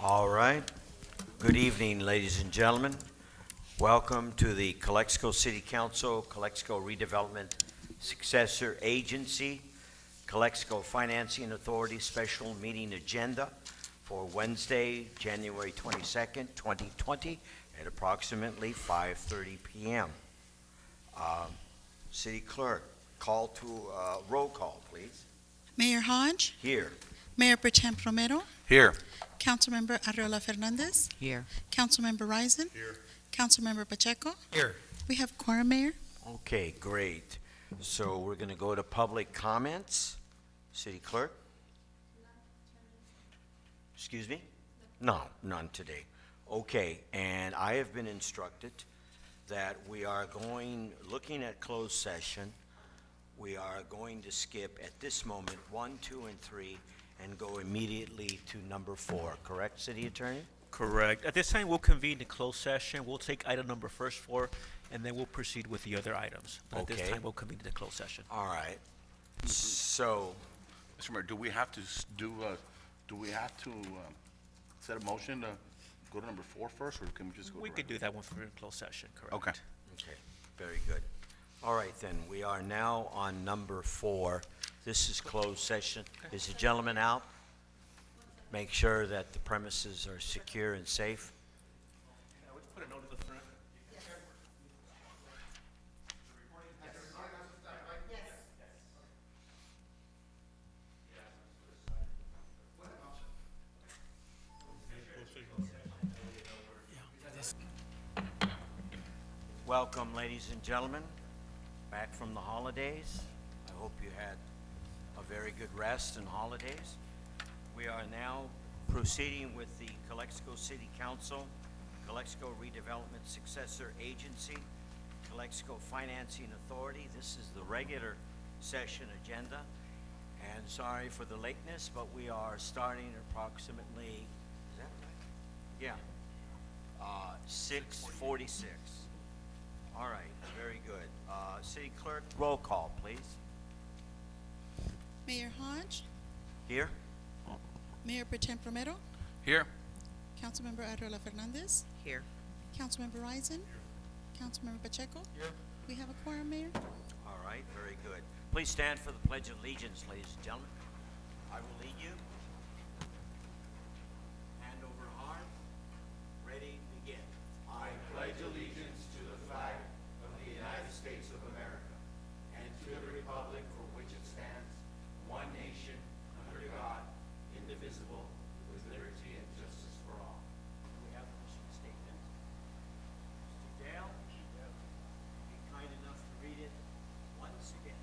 All right. Good evening, ladies and gentlemen. Welcome to the Calexico City Council, Calexico Redevelopment Successor Agency, Calexico Financing Authority Special Meeting Agenda for Wednesday, January 22nd, 2020 at approximately 5:30 p.m. City Clerk, call to roll call, please. Mayor Hodge, Here. Mayor Pro Tem Romero, Here. Councilmember Arreola Fernandez, Here. Councilmember Risen, Here. Councilmember Pacheco. Here. We have quorum, Mayor. Okay, great. So we're going to go to public comments. City Clerk? Excuse me? No, none today. Okay, and I have been instructed that we are looking at closed session, we are going to skip at this moment 1, 2, and 3 and go immediately to number 4, correct, City Attorney? Correct. At this time, we'll convene the closed session. We'll take item number first 4, and then we'll proceed with the other items. But at this Okay. time, we'll convene the closed session. All right. So, Mr. Mayor, do we have to set a motion to go to number 4 first, or can we just go? We could do that one for in closed session, correct? Okay. okay, very good. All right, then, we are now on number 4. This is closed session. Is the gentleman out? Make sure that the premises are secure and safe. Put a note at the front. Welcome, ladies and gentlemen, back from the holidays. I hope you had a very good rest and holidays. We are now proceeding with the Calexico City Council, Calexico Redevelopment Successor Agency, Calexico Financing Authority. This is the regular session agenda. And sorry for the lateness, but we are starting approximately, is that right? Yeah. 6:46. All right, very good. City Clerk, roll call, please. Mayor Hodge, Here? Mayor Pro Tem Romero, Here. Councilmember Arreola Fernandez, Here. Councilmember Risen, Councilmember Pacheco. Here. We have a quorum, Mayor. All right, very good. Please stand for the Pledge of Allegiance, ladies and gentlemen. I will lead you. Hand over arm. Ready, begin. I pledge allegiance to the flag of the United States of America and to the republic for which it stands, one nation, under God, indivisible, with liberty and justice for all. We have a mission statement. Mr. Dale, be kind enough to read it once again.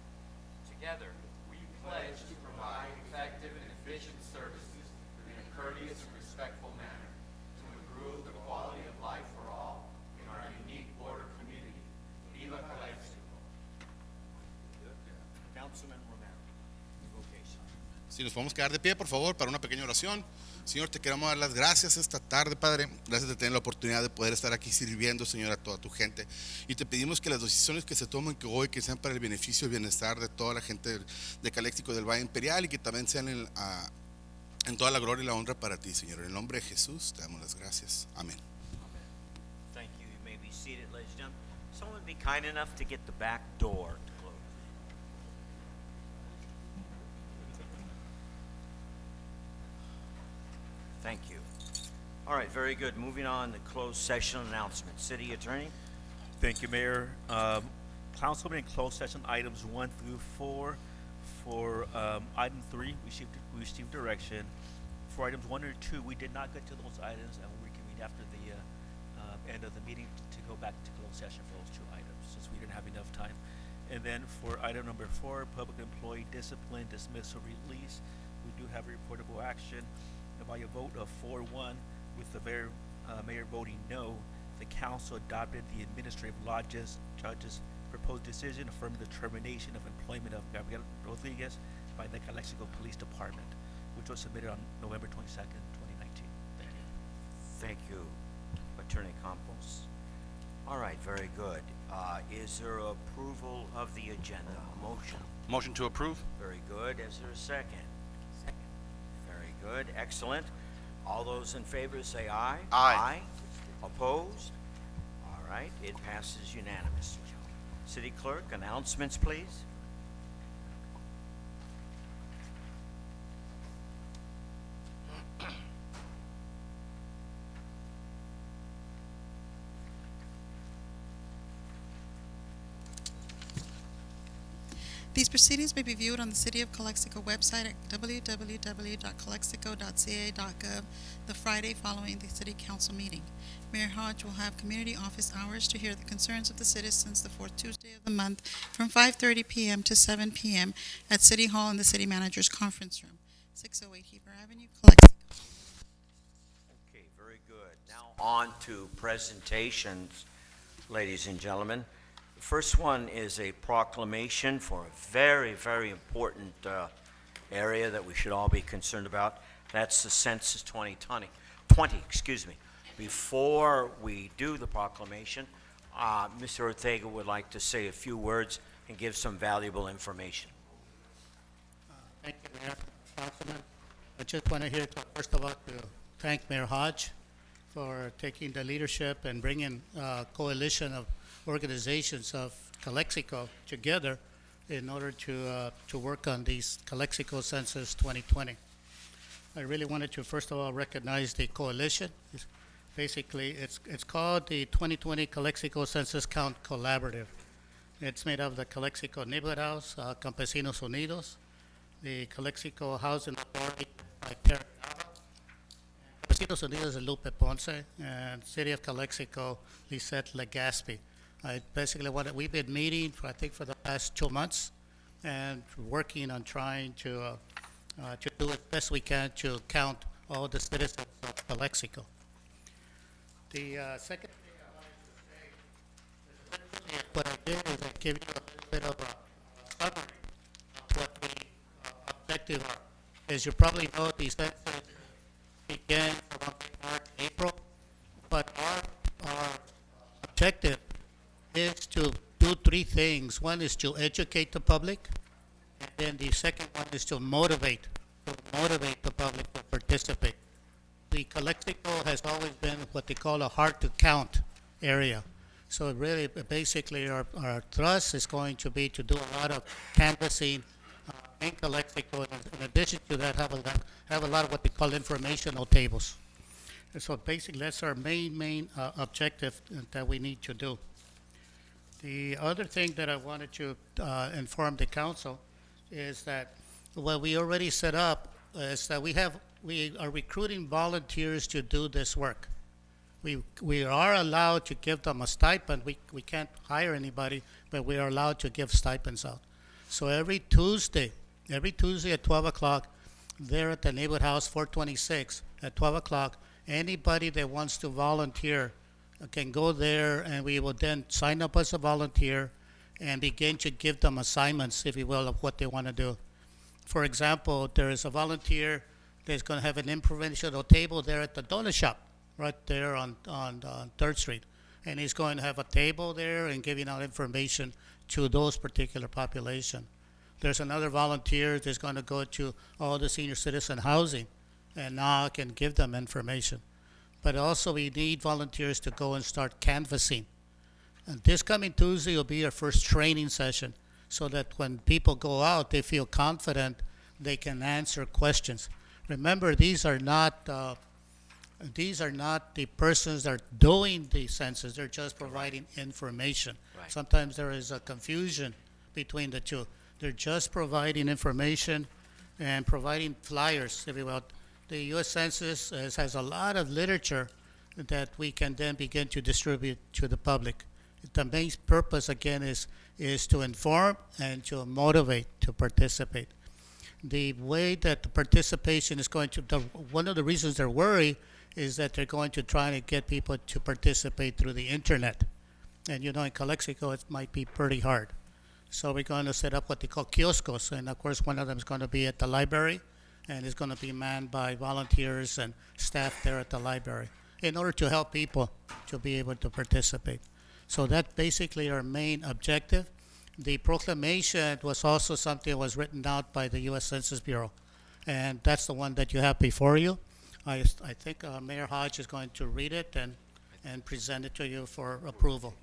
Together, we pledge to provide effective and efficient services in a courteous and respectful manner to improve the quality of life for all in our unique border community. Viva Calexico. Councilman Romero. Okay, sir. Si nos podemos quedar de pie, por favor, para una pequeña oración. Señor, te queremos dar las gracias esta tarde, Padre. Gracias de tener la oportunidad de poder estar aquí sirviendo, Señor, a toda tu gente. Y te pedimos que las decisiones que se tomen que hoy, que sean para el beneficio y bienestar de toda la gente de Calexico, del Valle Imperial, y que también sean en toda la gloria y la honra para ti, Señor. En el nombre de Jesús te damos las gracias. Amén. Thank you. You may be seated, ladies and gentlemen. Someone be kind enough to get the back door to close. Thank you. All right, very good. Moving on to closed session announcement. City Attorney? Thank you, Mayor. Councilman in closed session items 1 through 4. For item 3, we received direction. For items 1 or 2, we did not get to those items, and we reconvened after the end of the meeting to go back to closed session for those 2 items, since we didn't have enough time. And then for item number 4, public employee discipline, dismissal, release, we do have a reportable action. And by a vote of 4-1, with the mayor voting no, the council adopted the administrative law judge's proposed decision affirming the termination of employment of Gabriel Rodriguez by the Calexico Police Department, which was submitted on November 22nd, 2019. Thank you. Thank you, Attorney Campos. All right, very good. Is there approval of the agenda? A motion? Motion to approve? Very good. Is there a second? Second. Very good. Excellent. All those in favor say aye. Aye. Opposed? All right, it passes unanimous. City Clerk, announcements, please. These proceedings may be viewed on the City of Calexico website at www.calexico.ca.gov the Friday following the City Council meeting. Mayor Hodge will have community office hours to hear the concerns of the citizens the fourth Tuesday of the month from 5:30 p.m. to 7 p.m. at City Hall in the City Manager's Conference Room, 608 Heber Avenue, Calexico. Okay, very good. Now on to presentations, ladies and gentlemen. The first one is a proclamation for a very, very important area that we should all be concerned about. That's the Census 2020. Before we do the proclamation, Mr. Ortega would like to say a few words and give some valuable information. Thank you, Mayor, Councilman. I just want to here, first of all, to thank Mayor Hodge for taking the leadership and bringing a coalition of organizations of Calexico together in order to work on these Calexico Census 2020. I really wanted to, first of all, recognize the coalition. Basically, it's called the 2020 Calexico Census Count Collaborative. It's made of the Calexico Neighborhood House, Campesinos Unidos, the Calexico Housing Authority by Terry Nava, Campesinos Unidos is Lupe Ponce, and City of Calexico, Lisette Legaspi. Basically, we've been meeting for, I think, for the past 2 months and working on trying to do as best we can to count all the citizens of Calexico. The second thing I wanted to say is what I did is I give you a little bit of a summary of what the objectives are. As you probably know, the census began around March, April, but our objective is to do 3 things. One is to educate the public, and then the second one is to motivate the public to participate. The Calexico has always been what they call a hard-to-count area. So really, basically, our thrust is going to be to do a lot of canvassing in Calexico. In addition to that, have a lot of what they call informational tables. And so basically, that's our main objective that we need to do. The other thing that I wanted to inform the council is that what we already set up is that we are recruiting volunteers to do this work. We are allowed to give them a stipend. We can't hire anybody, but we are allowed to give stipends out. So every Tuesday at 12 o'clock, there at the Neighborhood House 426 at 12 o'clock, anybody that wants to volunteer can go there, and we will then sign up as a volunteer and begin to give them assignments, if you will, of what they want to do. For example, there is a volunteer that's going to have an informational table there at the donut shop, right there on 3rd Street. And he's going to have a table there and giving out information to those particular population. There's another volunteer that's going to go to all the senior citizen housing and knock and give them information. But also we need volunteers to go and start canvassing. And this coming Tuesday will be our first training session, so that when people go out, they feel confident they can answer questions. Remember, these are not the persons that are doing the census. They're just providing information. Right. Sometimes there is a confusion between the two. They're just providing information and providing flyers, if you will. The U.S. Census has a lot of literature that we can then begin to distribute to the public. The main purpose, again, is to inform and to motivate to participate. The way that the participation is going to, one of the reasons they're worried is that they're going to try to get people to participate through the internet. And in Calexico, it might be pretty hard. So we're going to set up what they call kioscos, and of course one of them is going to be at the library, and it's going to be manned by volunteers and staff there at the library in order to help people to be able to participate. So that's basically our main objective. The proclamation was also something that was written out by the U.S. Census Bureau, and that's the one that you have before you. I think Mayor Hodge is going to read it and present it to you for approval.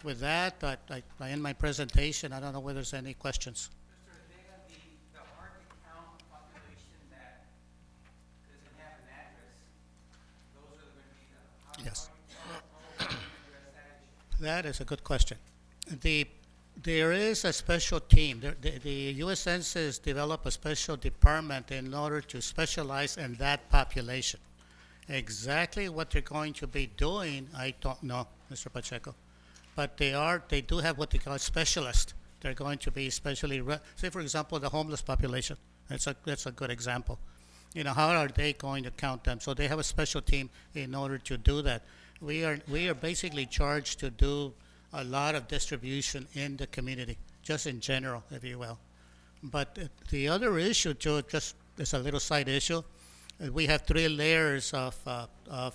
With that, I end my presentation. I don't know whether there's any questions. Mr. Ortega, the hard to count population that doesn't have an address, those are going to be the, Yes. how are you address that issue? That is a good question. There is a special team. The U.S. Census developed a special department in order to specialize in that population. Exactly what they're going to be doing, I don't know, Mr. Pacheco. But they do have what they call specialists. They're going to be specially, say for example, the homeless population. That's a good example. You know, how are they going to count them? So they have a special team in order to do that. We are basically charged to do a lot of distribution in the community, just in general, if you will. But the other issue, too, just is a little side issue. We have three layers of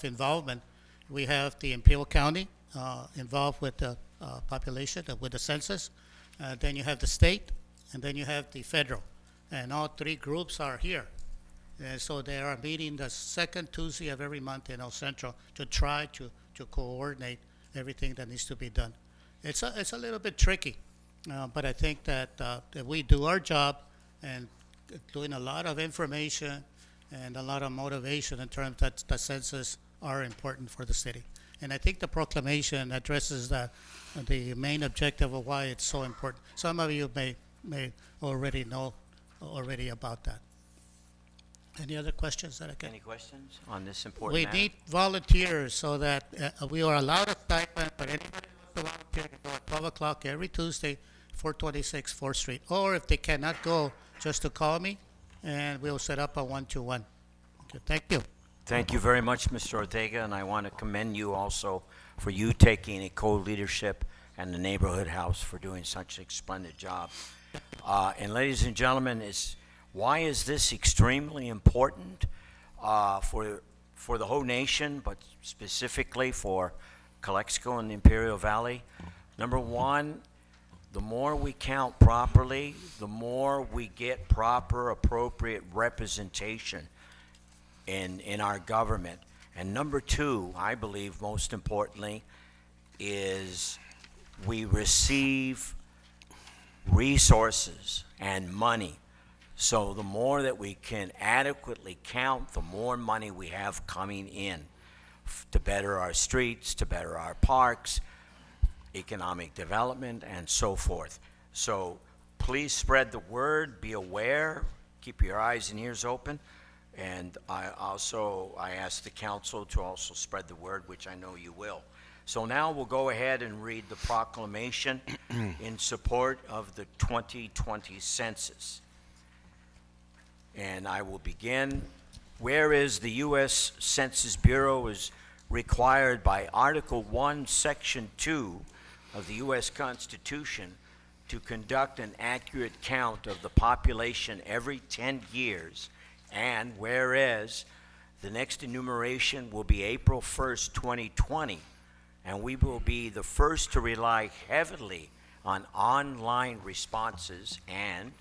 involvement. We have the Imperial County involved with the population, with the census. Then you have the state, and then you have the federal. And all three groups are here. And so they are meeting the second Tuesday of every month in El Centro to try to coordinate everything that needs to be done. It's a little bit tricky, but I think that we do our job and doing a lot of information and a lot of motivation in terms that the census are important for the city. And I think the proclamation addresses the main objective of why it's so important. Some of you may already know about that. Any other questions that I can? Any questions on this important We matter? need volunteers so that we are allowed a stipend, but anybody who wants to volunteer can go at 12 o'clock every Tuesday, 426 4th Street. Or if they cannot go, just to call me, and we'll set up a one-to-one. Okay, thank you. Thank you very much, Mr. Ortega, and I want to commend you also for you taking a co-leadership and the neighborhood house for doing such a splendid job. And ladies and gentlemen, why is this extremely important for the whole nation, but specifically for Calexico and the Imperial Valley? Number one, the more we count properly, the more we get proper, appropriate representation in our government. And number two, I believe most importantly, is we receive resources and money. So the more that we can adequately count, the more money we have coming in to better our streets, to better our parks, economic development, and so forth. So please spread the word, be aware, keep your eyes and ears open. And I ask the council to also spread the word, which I know you will. So now we'll go ahead and read the proclamation in support of the 2020 census. And I will begin. Whereas the U.S. Census Bureau is required by Article 1, Section 2 of the U.S. Constitution to conduct an accurate count of the population every 10 years, and whereas the next enumeration will be April 1st, 2020, and we will be the first to rely heavily on online responses, and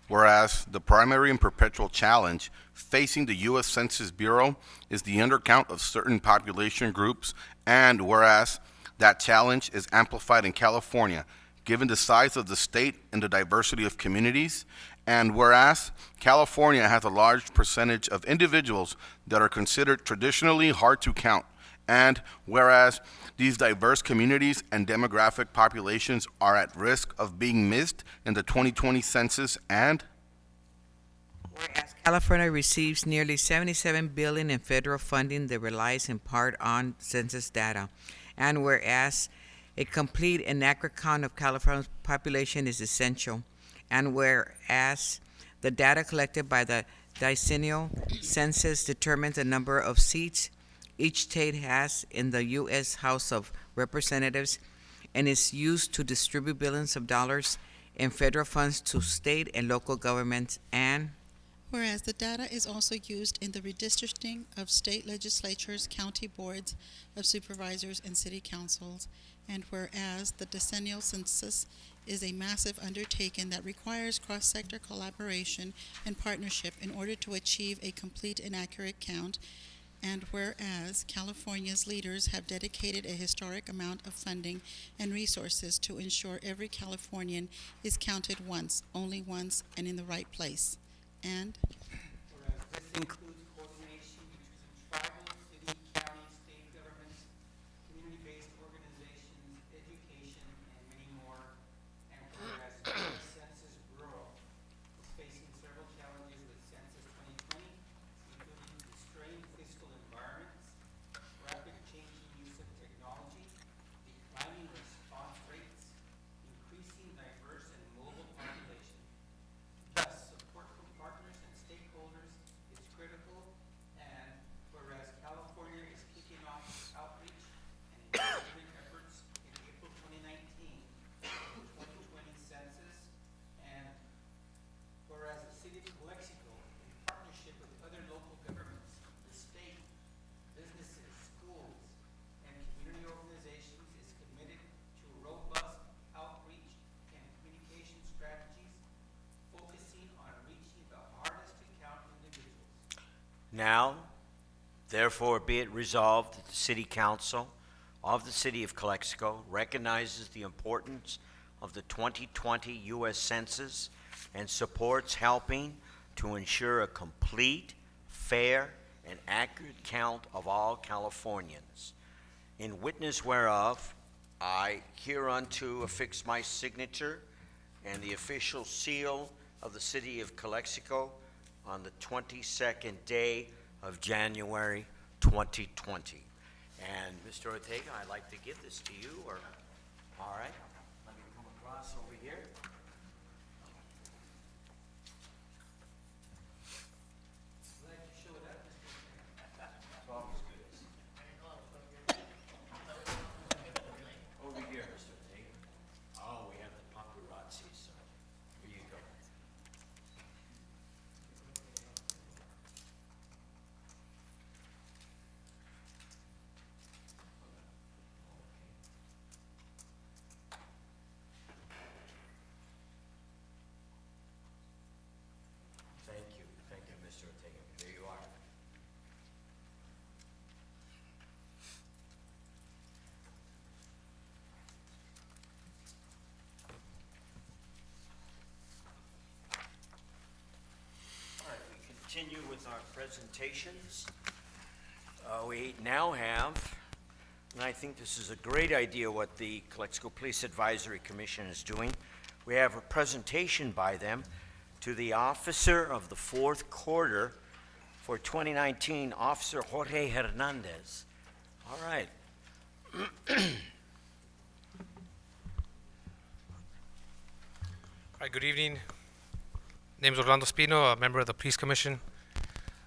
Whereas the primary and perpetual challenge facing the U.S. Census Bureau is the undercount of certain population groups, and whereas that challenge is amplified in California, given the size of the state and the diversity of communities, and whereas California has a large percentage of individuals that are considered traditionally hard to count, and whereas these diverse communities and demographic populations are at risk of being missed in the 2020 census, and Whereas California receives nearly $77 billion in federal funding that relies in part on census data, and whereas a complete and accurate count of California's population is essential, and whereas the data collected by the decennial census determines the number of seats each state has in the U.S. House of Representatives and is used to distribute billions of dollars in federal funds to state and local governments, and Whereas the data is also used in the redistricting of state legislatures, county boards of supervisors, and city councils, and whereas the decennial census is a massive undertaking that requires cross-sector collaboration and partnership in order to achieve a complete and accurate count, And whereas California's leaders have dedicated a historic amount of funding and resources to ensure every Californian is counted once, only once, and in the right place. And Whereas this includes coordination between tribal, city, county, state governments, community-based organizations, education, and many more. And whereas the U.S. Census Bureau is facing several challenges with Census 2020, including constrained fiscal environments, rapid changing use of technology, declining response rates, increasing diverse and mobile population. Thus, support from partners and stakeholders is critical, and whereas California is kicking off its outreach and engagement efforts in April 2019 for the 2020 census, and whereas the city of Calexico, in partnership with other local governments, the state, businesses, schools, and community organizations, is committed to robust outreach and communication strategies focusing on reaching the hardest to count individuals. Now, therefore, be it resolved that the City Council of the City of Calexico recognizes the importance of the 2020 U.S. Census and supports helping to ensure a complete, fair, and accurate count of all Californians. In witness whereof, I hereunto affix my signature and the official seal of the City of Calexico on the 22nd day of January 2020. And Mr. Ortega, I'd like to give this to you, or, all right, let me come across over here. Glad you showed up, Mr. It's always good. Over here, Mr. Ortega. Oh, we have the paparazzi, so here you go. Thank you, Mr. Ortega. There you are. All right, we continue with our presentations. We now have, and I think this is a great idea what the Calexico Police Advisory Commission is doing. We have a presentation by them to the Officer of the Fourth Quarter for 2019, Officer Jorge Hernandez. All right. Hi, good evening. Name is Orlando Spino, a member of the Police Commission.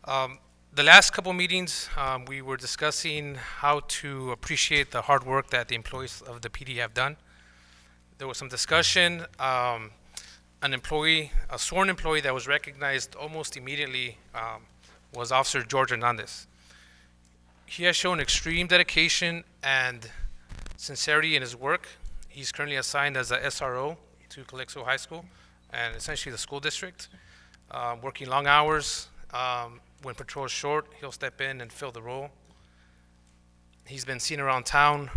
The last couple meetings, we were discussing how to appreciate the hard work that the employees of the PD have done. There was some discussion. An employee, a sworn employee that was recognized almost immediately was Officer George Hernandez. He has shown extreme dedication and sincerity in his work. He's currently assigned as a SRO to Calexico High School and essentially the school district, working long hours. When patrol is short, he'll step in and fill the role. He's been seen around town,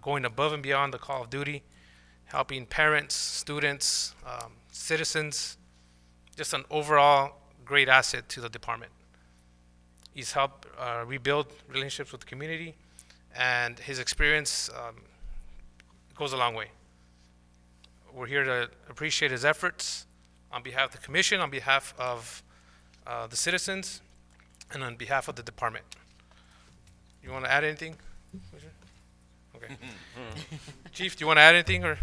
going above and beyond the call of duty, helping parents, students, citizens, just an overall great asset to the department. He's helped rebuild relationships with the community, and his experience goes a long way. We're here to appreciate his efforts on behalf of the commission, on behalf of the citizens, and on behalf of the department. You want to add anything? Okay. Chief, do you want to add anything, or?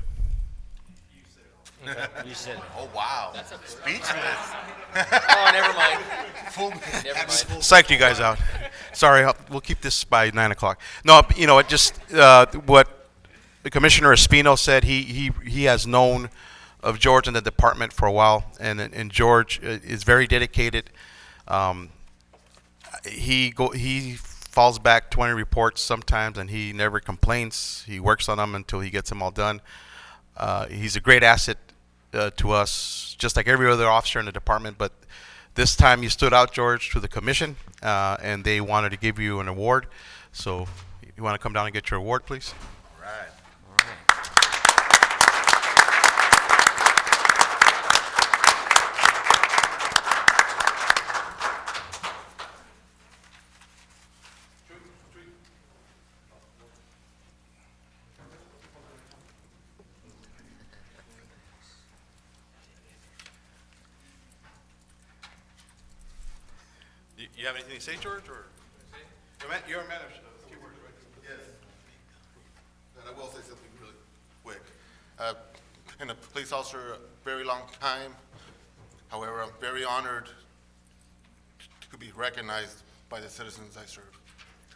You said, Oh, wow. Speechless. Oh, never mind. Never mind. Psyched you guys out. Sorry, we'll keep this by 9 o'clock. No, it just what the Commissioner Espino said. He has known of George and the department for a while, and George is very dedicated. He falls back 20 reports sometimes, and he never complains. He works on them until he gets them all done. He's a great asset to us, just like every other officer in the department. But This time you stood out, George, to the commission, and they wanted to give you an award. So you want to come down and get your award, please? All right. You have anything to say, George? Or you're a man of few words, right? Yes. And I will say something really quick. Been a police officer a very long time. However, I'm very honored to be recognized by the citizens I serve.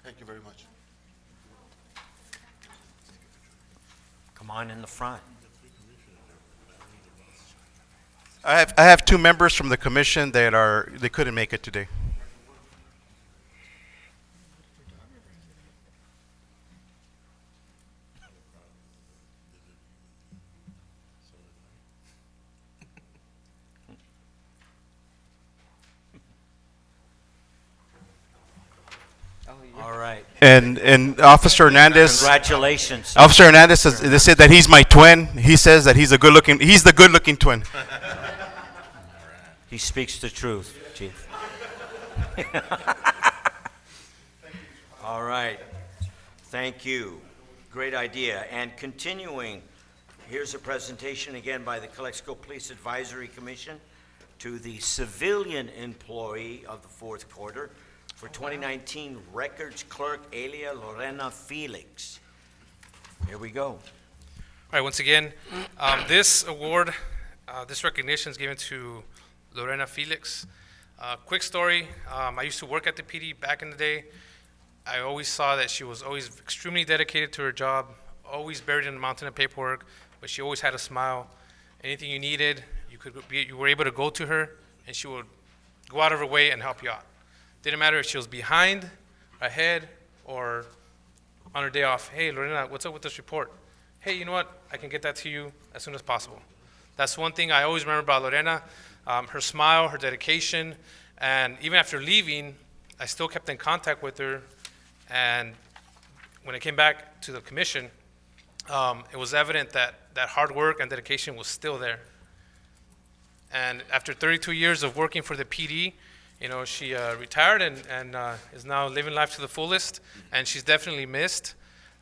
Thank you very much. Come on in the front. I have two members from the commission that they couldn't make it today. All right. And Officer Hernandez. Congratulations. Officer Hernandez says, they said that he's my twin. He says that he's the good looking twin. He speaks the truth, Chief. All right. Thank you. Great idea. And continuing, here's a presentation again by the Calexico Police Advisory Commission to the civilian employee of the fourth quarter for 2019 Records Clerk Elia Lorena Felix. Here we go. All right, once again, this award, this recognition is given to Lorena Felix. Quick story, I used to work at the PD back in the day. I always saw that she was always extremely dedicated to her job, always buried in a mountain of paperwork, but she always had a smile. Anything you needed, you were able to go to her, and she would go out of her way and help you out. Didn't matter if she was behind, ahead, or on her day off. Hey, Lorena, what's up with this report? Hey, you know what? I can get that to you as soon as possible. That's one thing I always remember about Lorena, her smile, her dedication, and even after leaving, I still kept in contact with her. And when I came back to the commission, it was evident that that hard work and dedication was still there. And after 32 years of working for the PD, you know, she retired and is now living life to the fullest, and she's definitely missed.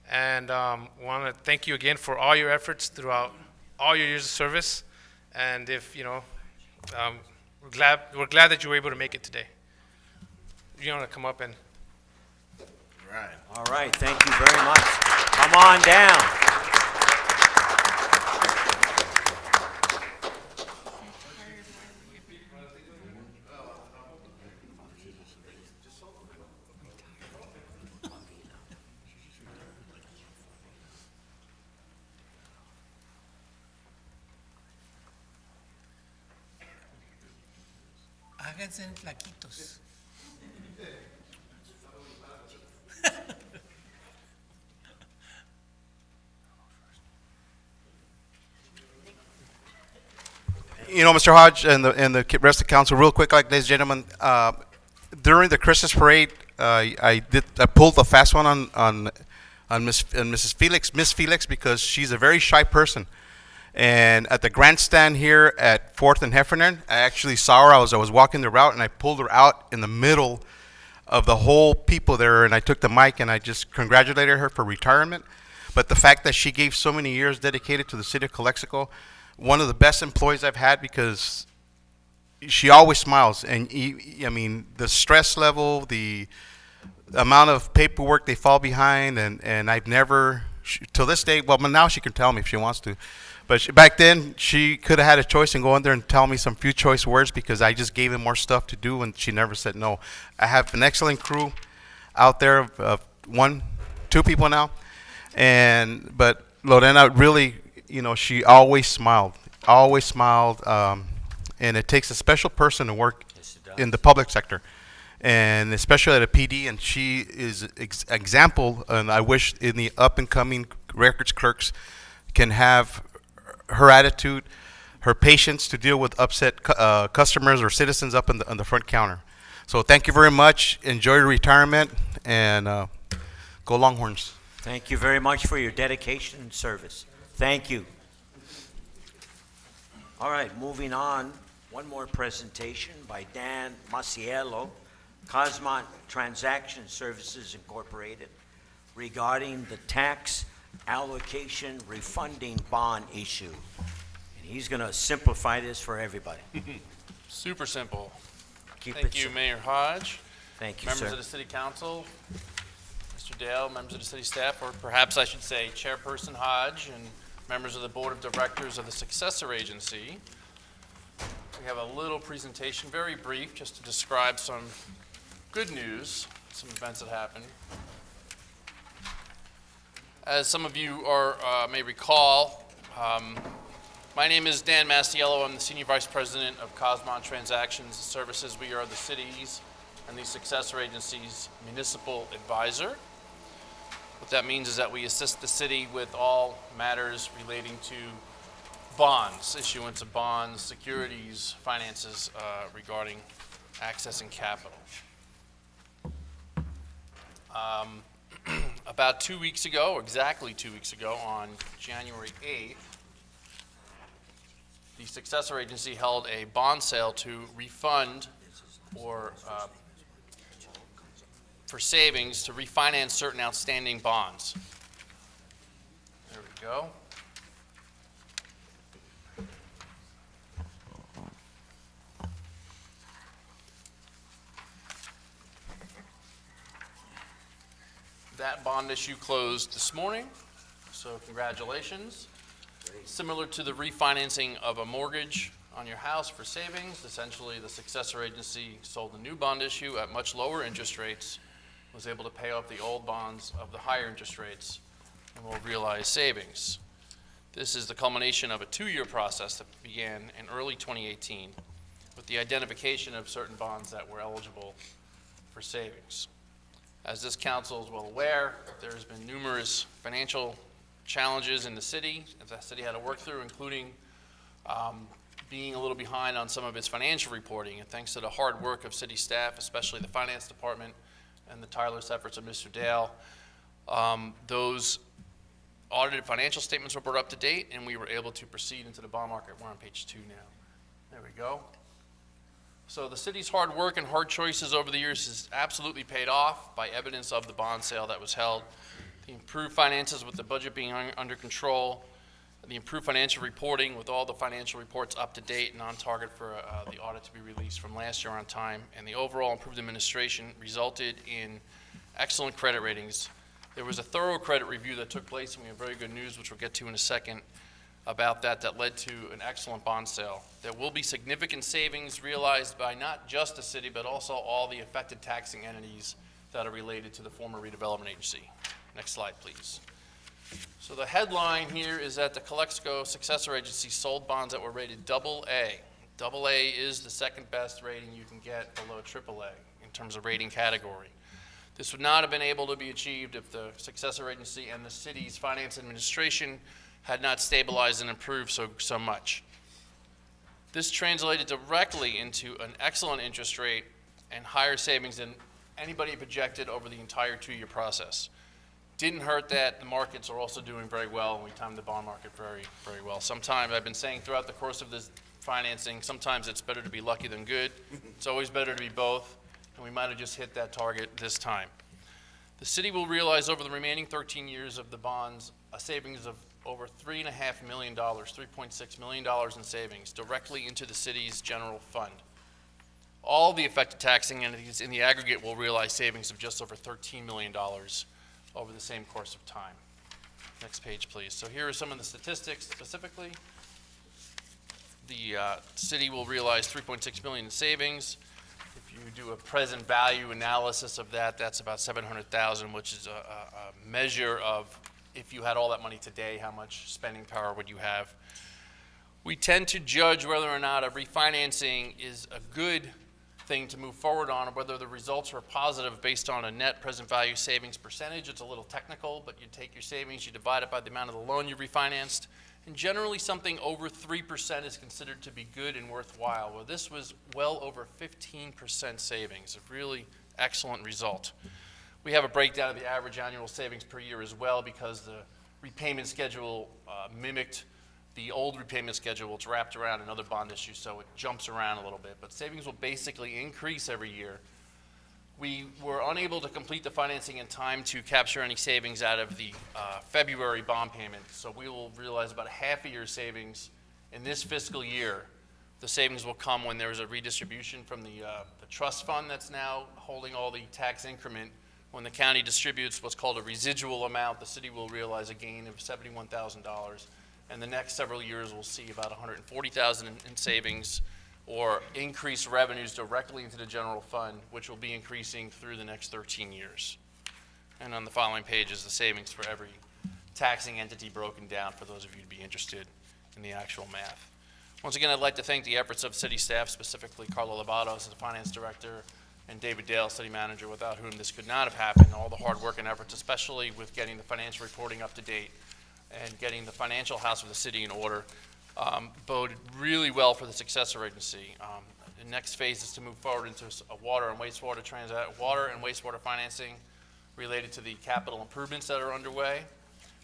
And want to thank you again for all your efforts throughout all your years of service. And if, you know, we're glad that you were able to make it today. You want to come up and... Right. All right, thank you very much. Come on down. Háganse en flaquitos. You know, Mr. Hodge and the rest of the council, real quick, ladies and gentlemen, during the Christmas parade, I pulled a fast one on Miss Felix, because she's a very shy person. And at the grandstand here at 4th and Heffernan, I actually saw her. I was walking the route, and I pulled her out in the middle of the whole people there, and I took the mic, and I just congratulated her for retirement. But the fact that she gave so many years dedicated to the city of Calexico, one of the best employees I've had, because she always smiles. And I mean, the stress level, the amount of paperwork they fall behind, and I've never, till this day, well, now she can tell me if she wants to. But back then, she could have had a choice and go in there and tell me some few choice words, because I just gave him more stuff to do, and she never said no. I have an excellent crew out there of two people now. But Lorena really, you know, she always smiled, and it takes a special person to work in the public sector, and especially at a PD, and she is example, and I wish in the up and coming records clerks can have her attitude, her patience to deal with upset customers or citizens up on the front counter. So thank you very much. Enjoy your retirement, and go Longhorns. Thank you very much for your dedication and service. Thank you. All right, moving on. One more presentation by Dan Maciello, Cosmont Transaction Services Incorporated, regarding the tax allocation refunding bond issue. And he's going to simplify this for everybody. Super simple. Keep Thank it you, simple. Mayor Hodge, Thank you, members sir. of the City Council, Mr. Dale, members of the city staff, or perhaps I should say Chairperson Hodge and members of the Board of Directors of the successor agency. We have a little presentation, very brief, just to describe some good news, some events that happened. As some of you may recall, my name is Dan Mastiello. I'm the Senior Vice President of Cosmont Transactions Services. We are the city's and the successor agency's municipal advisor. What that means is that we assist the city with all matters relating to bonds, issuance of bonds, securities, finances regarding accessing capital. About 2 weeks ago, exactly 2 weeks ago, on January 8th, the successor agency held a bond sale to refund or for savings to refinance certain outstanding bonds. There we go. That bond issue closed this morning, so congratulations. Similar to the refinancing of a mortgage on your house for savings, essentially the successor agency sold a new bond issue at much lower interest rates, was able to pay off the old bonds of the higher interest rates, and will realize savings. This is the culmination of a 2-year process that began in early 2018 with the identification of certain bonds that were eligible for savings. As this council is well aware, there's been numerous financial challenges in the city that the city had to work through, including being a little behind on some of its financial reporting. And thanks to the hard work of city staff, especially the finance department and the tireless efforts of Mr. Dale, those audited financial statements were brought up to date, and we were able to proceed into the bond market. We're on page 2 now. There we go. So the city's hard work and hard choices over the years has absolutely paid off by evidence of the bond sale that was held. The improved finances with the budget being under control, the improved financial reporting with all the financial reports up to date and on target for the audit to be released from last year on time, and the overall improved administration resulted in excellent credit ratings. There was a thorough credit review that took place, and we have very good news, which we'll get to in a second, about that led to an excellent bond sale. There will be significant savings realized by not just the city, but also all the affected taxing entities that are related to the former redevelopment agency. Next slide, please. So the headline here is that the Calexico successor agency sold bonds that were rated AA. AA is the second best rating you can get below AAA in terms of rating category. This would not have been able to be achieved if the successor agency and the city's finance administration had not stabilized and improved so much. This translated directly into an excellent interest rate and higher savings than anybody projected over the entire 2-year process. Didn't hurt that the markets are also doing very well, and we timed the bond market very, very well. Sometimes, I've been saying throughout the course of this financing, sometimes it's better to be lucky than good. It's always better to be both, and we might have just hit that target this time. The city will realize over the remaining 13 years of the bonds a savings of over $3.5 million, $3.6 million in savings directly into the city's general fund. All the affected taxing entities in the aggregate will realize savings of just over $13 million over the same course of time. Next page, please. So here are some of the statistics specifically. The city will realize $3.6 million in savings. If you do a present value analysis of that, that's about $700,000, which is a measure of if you had all that money today, how much spending power would you have? We tend to judge whether or not a refinancing is a good thing to move forward on, or whether the results are positive based on a net present value savings percentage. It's a little technical, but you take your savings, you divide it by the amount of the loan you refinanced, And generally, something over 3% is considered to be good and worthwhile. Well, this was well over 15% savings, a really excellent result. We have a breakdown of the average annual savings per year as well because the repayment schedule mimicked the old repayment schedule. It's wrapped around another bond issue, so it jumps around a little bit. But savings will basically increase every year. We were unable to complete the financing in time to capture any savings out of the February bond payment, so we will realize about a half a year's savings in this fiscal year. The savings will come when there's a redistribution from the trust fund that's now holding all the tax increment. When the county distributes what's called a residual amount, the city will realize a gain of $71,000. And the next several years, we'll see about $140,000 in savings or increased revenues directly into the general fund, which will be increasing through the next 13 years. And on the following page is the savings for every taxing entity broken down for those of you to be interested in the actual math. Once again, I'd like to thank the efforts of city staff, specifically Carlo Lobato as the finance director and David Dale, city manager, without whom this could not have happened. All the hard work and efforts, especially with getting the financial reporting up to date and getting the financial house of the city in order, boded really well for the successor agency. The next phase is to move forward into a water and wastewater financing related to the capital improvements that are underway.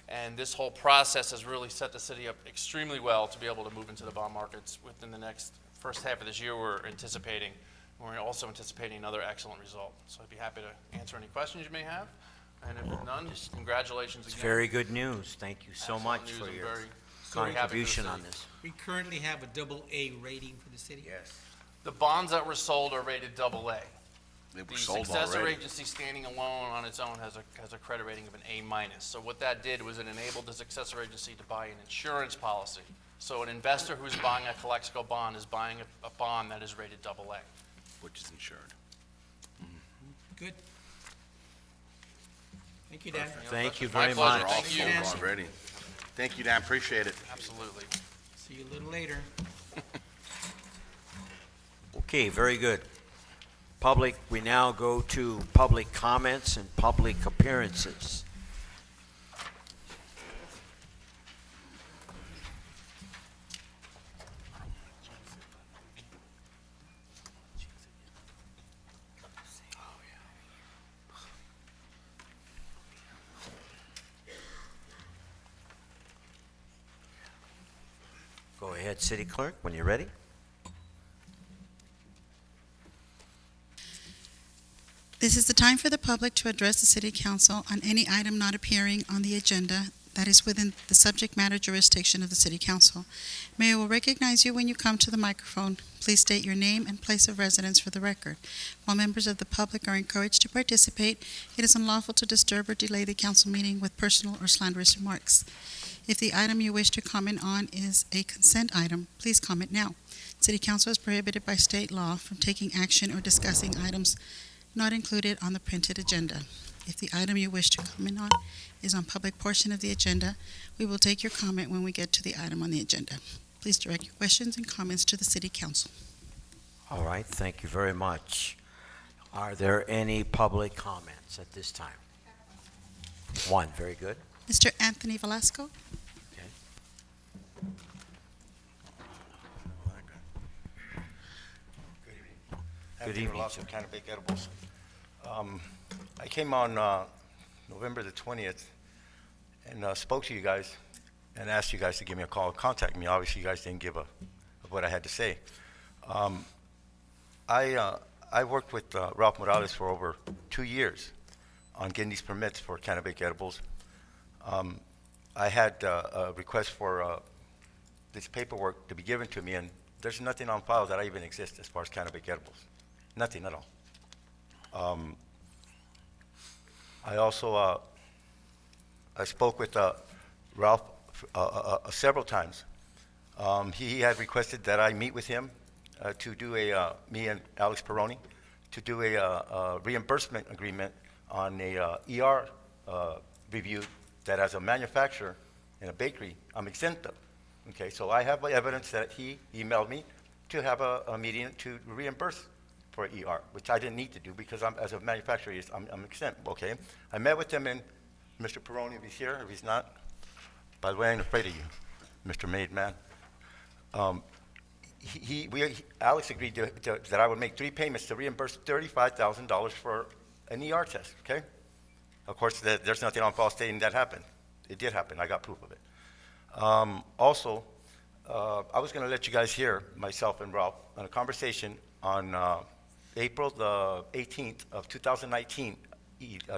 And this whole process has really set the city up extremely well to be able to move into the bond markets within the next first half of this year. We're also anticipating another excellent result. So I'd be happy to answer any questions you may have. And if none, just congratulations again. It's very good news. Thank you so much for your contribution on this. We currently have a AA rating for the city? Yes. The bonds that were sold are rated AA. They were The sold successor already. agency standing alone on its own has a credit rating of an A-. So what that did was it enabled the successor agency to buy an insurance policy. So an investor who's buying a Calexico bond is buying a bond that is rated AA. Which is insured. Good. Thank you, Dan. Thank you My very pleasure. much. Thank you. Sold already. Thank you, Dan. Appreciate it. Absolutely. See you a little later. Okay, very good. Public, we now go to public comments and public appearances. Go ahead, City Clerk, when you're ready. This is the time for the public to address the City Council on any item not appearing on the agenda that is within the subject matter jurisdiction of the City Council. Mayor will recognize you when you come to the microphone. Please state your name and place of residence for the record. While members of the public are encouraged to participate, it is unlawful to disturb or delay the council meeting with personal or slanderous remarks. If the item you wish to comment on is a consent item, please comment now. City Council is prohibited by state law from taking action or discussing items not included on the printed agenda. If the item you wish to comment on is on public portion of the agenda, we will take your comment when we get to the item on the agenda. Please direct your questions and comments to the City Council. All right, thank you very much. Are there any public comments at this time? One, very good. Mr. Anthony Velasco? Good evening, Lots sir. of Canopy Edibles. I came on November the 20th and spoke to you guys and asked you guys to give me a call, contact me. Obviously, you guys didn't give a what I had to say. I worked with Ralph Morales for over 2 years on getting these permits for Canopy Edibles. I had a request for this paperwork to be given to me, and there's nothing on file that I even exist as far as Canopy Edibles. Nothing at all. I also I spoke with Ralph several times. He had requested that I meet with him to do me and Alex Peroni, to do a reimbursement agreement on a ER review that as a manufacturer in a bakery, I'm exempt of. Okay, so I have evidence that he emailed me to have a meeting to reimburse for ER, which I didn't need to do because as a manufacturer, I'm exempt, okay? I met with him, and Mr. Peroni, if he's here, if he's not, by the way, I ain't afraid of you. Mr. Made Man. Alex agreed that I would make 3 payments to reimburse $35,000 for an ER test, okay? Of course, there's nothing on file stating that happened. It did happen. I got proof of it. Also, I was going to let you guys hear, myself and Ralph, on a conversation on April the 18th of 2019,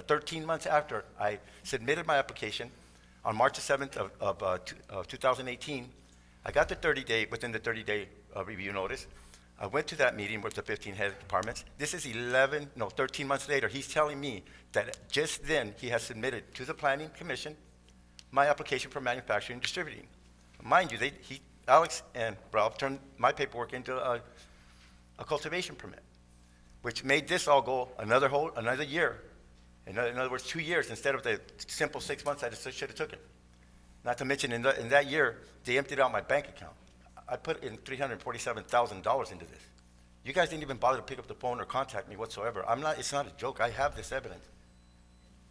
13 months after I submitted my application. On March the 7th of 2018, I got within the 30-day review notice. I went to that meeting with the 15 head departments. This is 13 months later. He's telling me that just then he has submitted to the Planning Commission my application for manufacturing and distributing. Mind you, Alex and Ralph turned my paperwork into a cultivation permit, which made this all go another year. In other words, 2 years instead of the simple 6 months I should have took it. Not to mention, in that year, they emptied out my bank account. I put in $347,000 into this. You guys didn't even bother to pick up the phone or contact me whatsoever. It's not a joke. I have this evidence.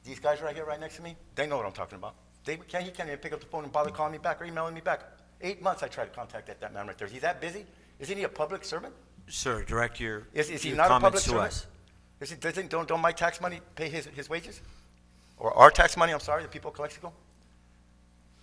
These guys right here, right next to me, they know what I'm talking about. He can't even pick up the phone and bother calling me back or emailing me back. 8 months I tried to contact that man right there. Is he that busy? Isn't he a public servant? Sir, direct your Is he your not a public comments to servant? us. Don't my tax money pay his wages? Or our tax money, I'm sorry, the people of Calexico?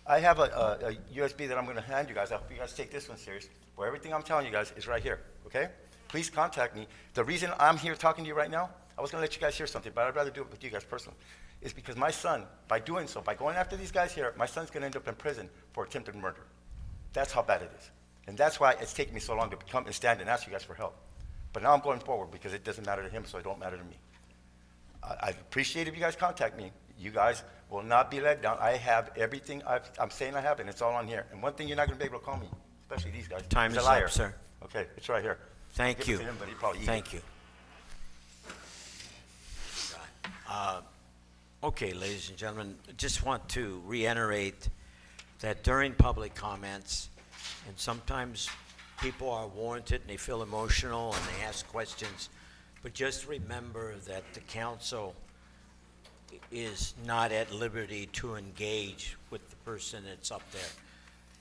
I have a USB that I'm going to hand you guys. I hope you guys take this one serious. Where everything I'm telling you guys is right here, okay? Please contact me. The reason I'm here talking to you right now, I was going to let you guys hear something, but I'd rather do it with you guys personally, is because my son, by doing so, by going after these guys here, my son's going to end up in prison for attempted murder. That's how bad it is. And that's why it's taken me so long to come and stand and ask you guys for help. But now I'm going forward because it doesn't matter to him, so it don't matter to me. I'd appreciate if you guys contact me. You guys will not be let down. I have everything I'm saying I have, and it's all on here. And one thing you're not going to be able to call me, especially these guys. Time he's is a liar. up, sir. Okay, it's right here. Thank Give you. it to him, but he'd probably eat Thank it. you. Okay, ladies and gentlemen, just want to reiterate that during public comments, and sometimes people are warranted and they feel emotional and they ask questions, but just remember that the council is not at liberty to engage with the person that's up there.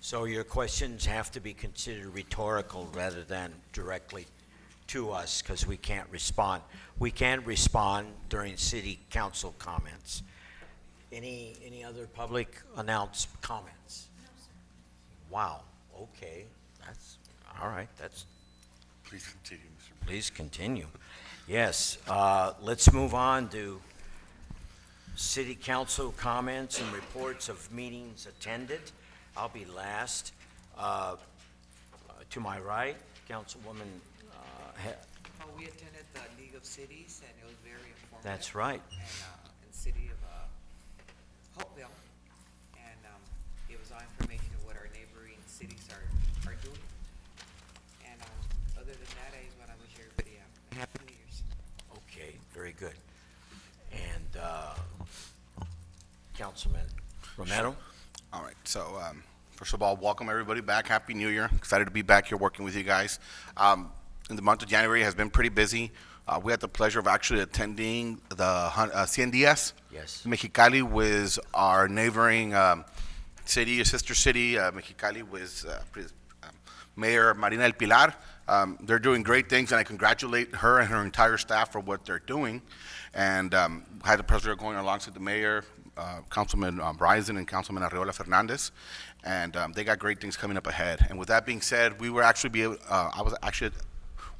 So your questions have to be considered rhetorical rather than directly to us, because we can't respond. We can respond during city council comments. Any other public announced comments? Wow, okay, that's, all right, that's, Please continue, Mr. please continue. Yes, let's move on to city council comments and reports of meetings attended. I'll be last. To my right, Councilwoman, We attended the League of Cities, and it was very informative. that's right. And in the city of Hopeville, and it was all information of what our neighboring cities are doing. And other than that, I just want to wish everybody a happy New Year's. Okay, very good. And Councilman Romero? All right, so first of all, welcome everybody back. Happy New Year. Excited to be back here working with you guys. In the month of January has been pretty busy. We had the pleasure of actually attending the Cien Dias. Yes. Mexicali was our neighboring city, a sister city. Mexicali was Mayor Marina del Pilar. They're doing great things, and I congratulate her and her entire staff for what they're doing. And I had the pleasure of going alongside the mayor, Councilman Bryson and Councilman Arriola Fernandez, and they got great things coming up ahead. And with that being said, we were actually I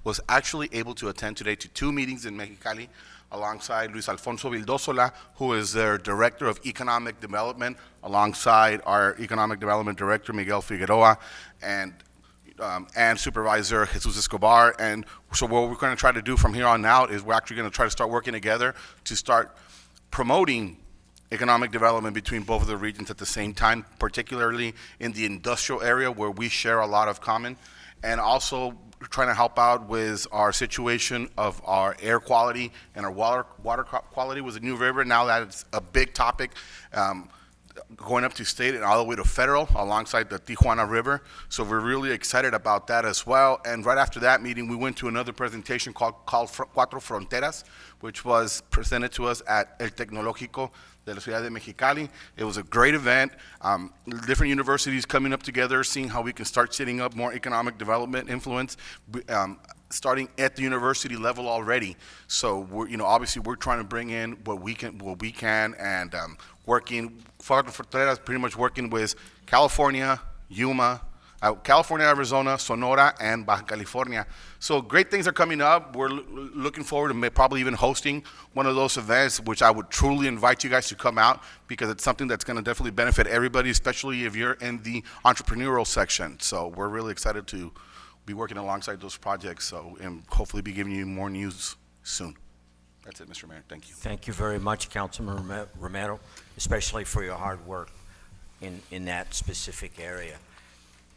was actually able to attend today to 2 meetings in Mexicali alongside Luis Alfonso Vildosola, who is their Director of Economic Development, alongside our Economic Development Director, Miguel Figueroa, and Supervisor Jesus Escobar. And so what we're going to try to do from here on out is we're actually going to try to start working together to start promoting economic development between both of the regions at the same time, particularly in the industrial area where we share a lot of common, and also trying to help out with our situation of our air quality and our water quality with the New River. Now that it's a big topic. going up to state and all the way to federal alongside the Tijuana River. So we're really excited about that as well. And right after that meeting, we went to another presentation called Cuatro Fronteras, which was presented to us at El Tecnológico de la Ciudad de Mexicali. It was a great event. Different universities coming up together, seeing how we can start setting up more economic development influence, starting at the university level already. So we're, obviously we're trying to bring in what we can, and working, Fronteras pretty much working with California, Yuma, California, Arizona, Sonora, and Baja California. So great things are coming up. We're looking forward to probably even hosting one of those events, which I would truly invite you guys to come out, because it's something that's going to definitely benefit everybody, especially if you're in the entrepreneurial section. So we're really excited to be working alongside those projects, so, and hopefully be giving you more news soon. That's it, Mr. Mayor. Thank you. Thank you very much, Councilman Romero, especially for your hard work in that specific area.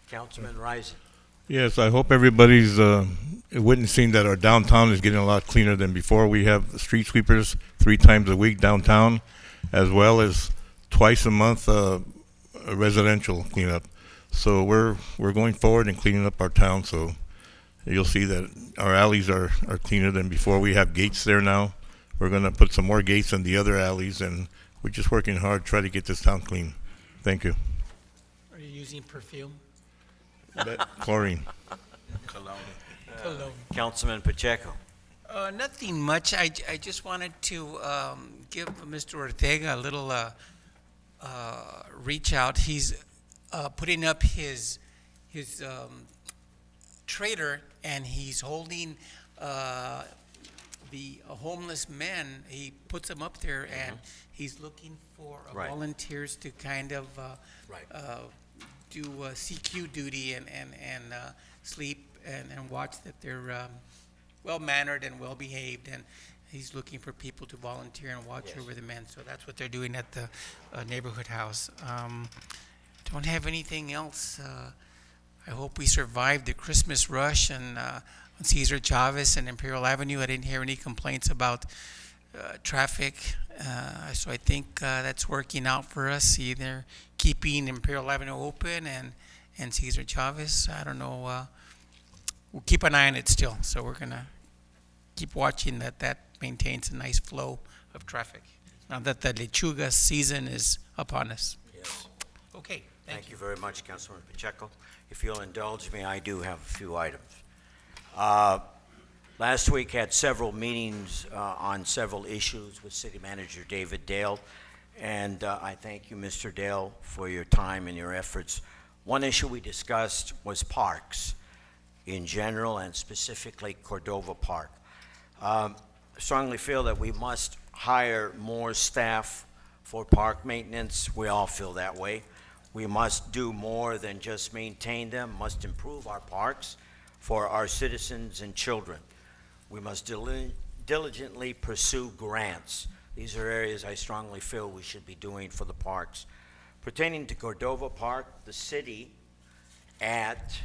Councilman Rising. Yes, I hope everybody's witnessing that our downtown is getting a lot cleaner than before. We have street sweepers 3 times a week downtown, as well as twice a month residential cleanup. So we're going forward and cleaning up our town. So you'll see that our alleys are cleaner than before. We have gates there now. We're going to put some more gates in the other alleys, and we're just working hard to try to get this town clean. Thank you. Are you using perfume? Chlorine. Cologne. Councilman Pacheco. Nothing much. I just wanted to give Mr. Ortega a little reach out. He's putting up his trailer, and he's holding the homeless men. He puts them up there, and he's looking for volunteers to kind of do CQ duty and sleep and watch that they're well-mannered and well-behaved, and he's looking for people to volunteer and watch over the men. So that's what they're doing at the neighborhood house. Don't have anything else. I hope we survived the Christmas rush and on Cesar Chavez and Imperial Avenue. I didn't hear any complaints about traffic, so I think that's working out for us, either keeping Imperial Avenue open and Cesar Chavez. I don't know. We'll keep an eye on it still, so we're going to keep watching that maintains a nice flow of traffic now that the lechuga season is upon us. Yes. Okay. Thank you very much, Councilman Pacheco. If you'll indulge me, I do have a few items. Last week had several meetings on several issues with City Manager David Dale, and I thank you, Mr. Dale, for your time and your efforts. One issue we discussed was parks in general, and specifically Cordova Park. I strongly feel that we must hire more staff for park maintenance. We all feel that way. We must do more than just maintain them, must improve our parks for our citizens and children. We must diligently pursue grants. These are areas I strongly feel we should be doing for the parks. Pertaining to Cordova Park, the city at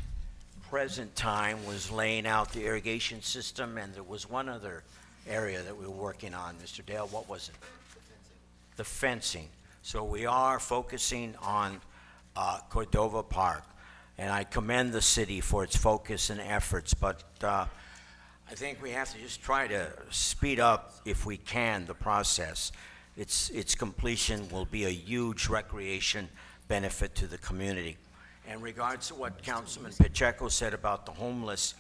present time was laying out the irrigation system, and there was one other area that we were working on. Mr. Dale, what was it? The fencing. So we are focusing on Cordova Park, and I commend the city for its focus and efforts, but I think we have to just try to speed up, if we can, the process. Its completion will be a huge recreation benefit to the community. In regards to what Councilman Pacheco said about the homeless,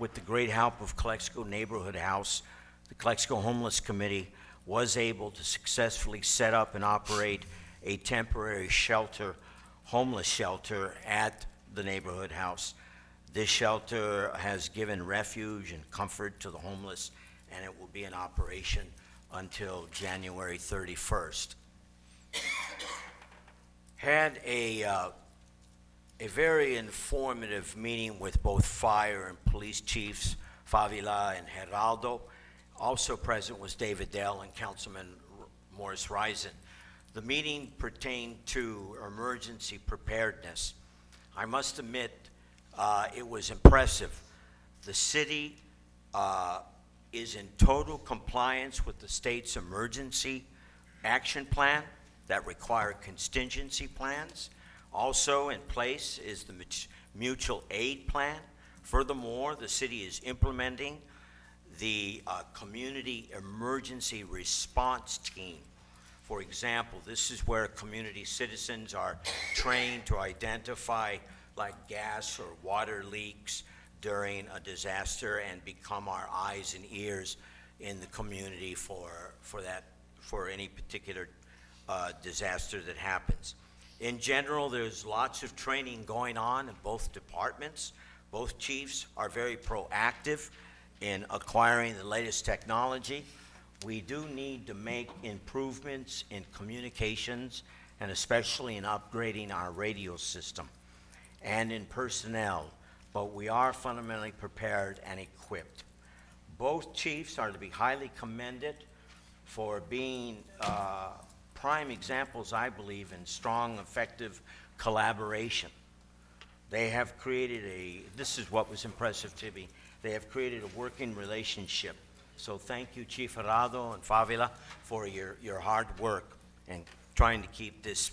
with the great help of Calexico Neighborhood House, the Calexico Homeless Committee was able to successfully set up and operate a temporary shelter, homeless shelter at the neighborhood house. This shelter has given refuge and comfort to the homeless, and it will be in operation until January 31st. Had a very informative meeting with both fire and police chiefs, Favila and Geraldo. Also present was David Dell and Councilman Morris Risen. The meeting pertained to emergency preparedness. I must admit, it was impressive. The city is in total compliance with the state's emergency action plan that require contingency plans. Also in place is the mutual aid plan. Furthermore, the city is implementing the community emergency response team. For example, this is where community citizens are trained to identify like gas or water leaks during a disaster and become our eyes and ears in the community for any particular disaster that happens. In general, there's lots of training going on in both departments. Both chiefs are very proactive in acquiring the latest technology. We do need to make improvements in communications and especially in upgrading our radio system and in personnel, but we are fundamentally prepared and equipped. Both chiefs are to be highly commended for being prime examples, I believe, in strong, effective collaboration. They have created this is what was impressive to me, they have created a working relationship. So thank you, Chief Arado and Favila, for your hard work and trying to keep this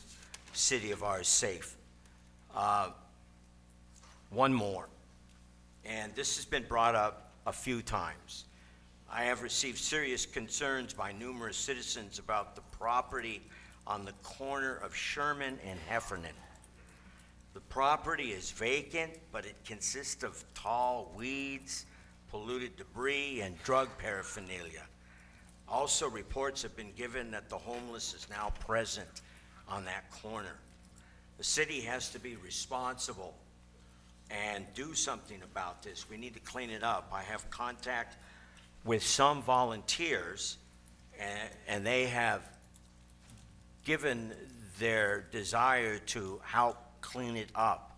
city of ours safe. One more, and this has been brought up a few times. I have received serious concerns by numerous citizens about the property on the corner of Sherman and Heffernan. The property is vacant, but it consists of tall weeds, polluted debris, and drug paraphernalia. Also, reports have been given that the homeless is now present on that corner. The city has to be responsible and do something about this. We need to clean it up. I have contact with some volunteers, and they have given their desire to help clean it up,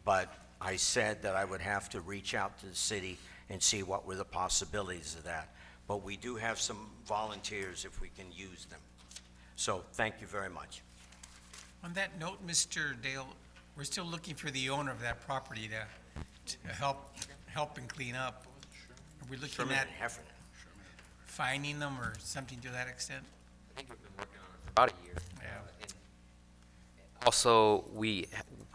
but I said that I would have to reach out to the city and see what were the possibilities of that. But we do have some volunteers if we can use them. So thank you very much. On that note, Mr. Dale, we're still looking for the owner of that property to help and clean up. Are we looking Sherman at and Heffernan. finding them or something to that extent? I think we've been working on it for about a year. Yeah. Also, we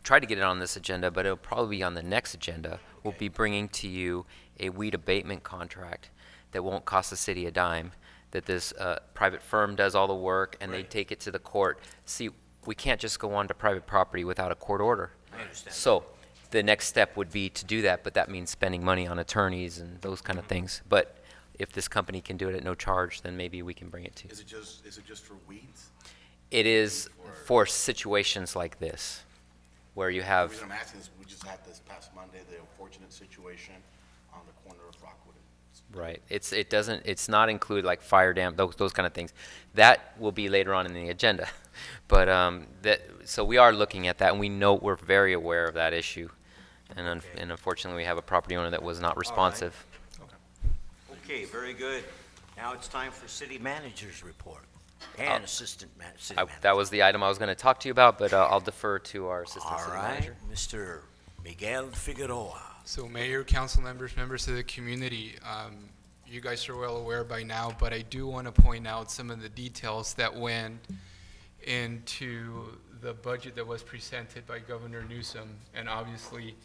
tried to get it on this agenda, but it'll probably be on the next agenda. We'll be bringing to you a weed abatement contract that won't cost the city a dime, that this private firm does all the work and they take it to the court. See, we can't just go on to private property without a court order. I understand. So the next step would be to do that, but that means spending money on attorneys and those kind of things. But if this company can do it at no charge, then maybe we can bring it to you. Is it just for weeds? It is for situations like this, where you have. The reason I'm asking is we just had this past Monday, the unfortunate situation on the corner of Rockwood. Right. It's not include like fire dam, those kind of things. That will be later on in the agenda. But so we are looking at that, and we're very aware of that issue. And unfortunately, we have a property owner that was not responsive. Okay, very good. Now it's time for city manager's report and assistant city manager. That was the item I was going to talk to you about, but I'll defer to our assistant All city right, manager. Mr. Miguel Figueroa. So Mayor, council members, members of the community, you guys are well aware by now, but I do want to point out some of the details that went into the budget that was presented by Governor Newsom. And obviously,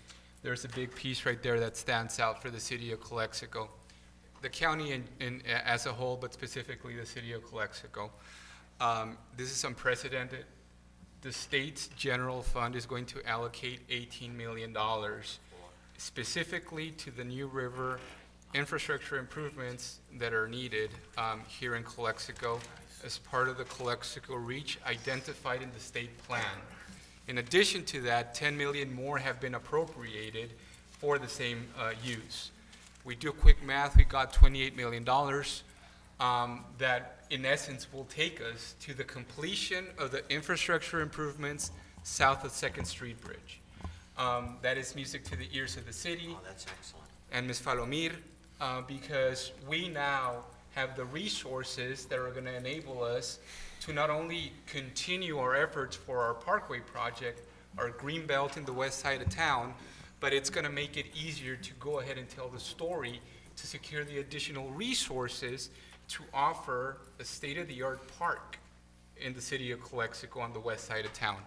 there's a big piece right there that stands out for the city of Calexico. The county as a whole, but specifically the city of Calexico. This is unprecedented. The state's general fund is going to allocate $18 million specifically to the New River infrastructure improvements that are needed here in Calexico as part of the Calexico Reach identified in the state plan. In addition to that, 10 million more have been appropriated for the same use. We do quick math, we got $28 million that in essence will take us to the completion of the infrastructure improvements south of 2nd Street Bridge. That is music to the ears of the city. Oh, that's excellent. And Ms. Falomir, because we now have the resources that are going to enable us to not only continue our efforts for our Parkway project, our green belt in the west side of town, but it's going to make it easier to go ahead and tell the story to secure the additional resources to offer a state-of-the-art park in the city of Calexico on the west side of town.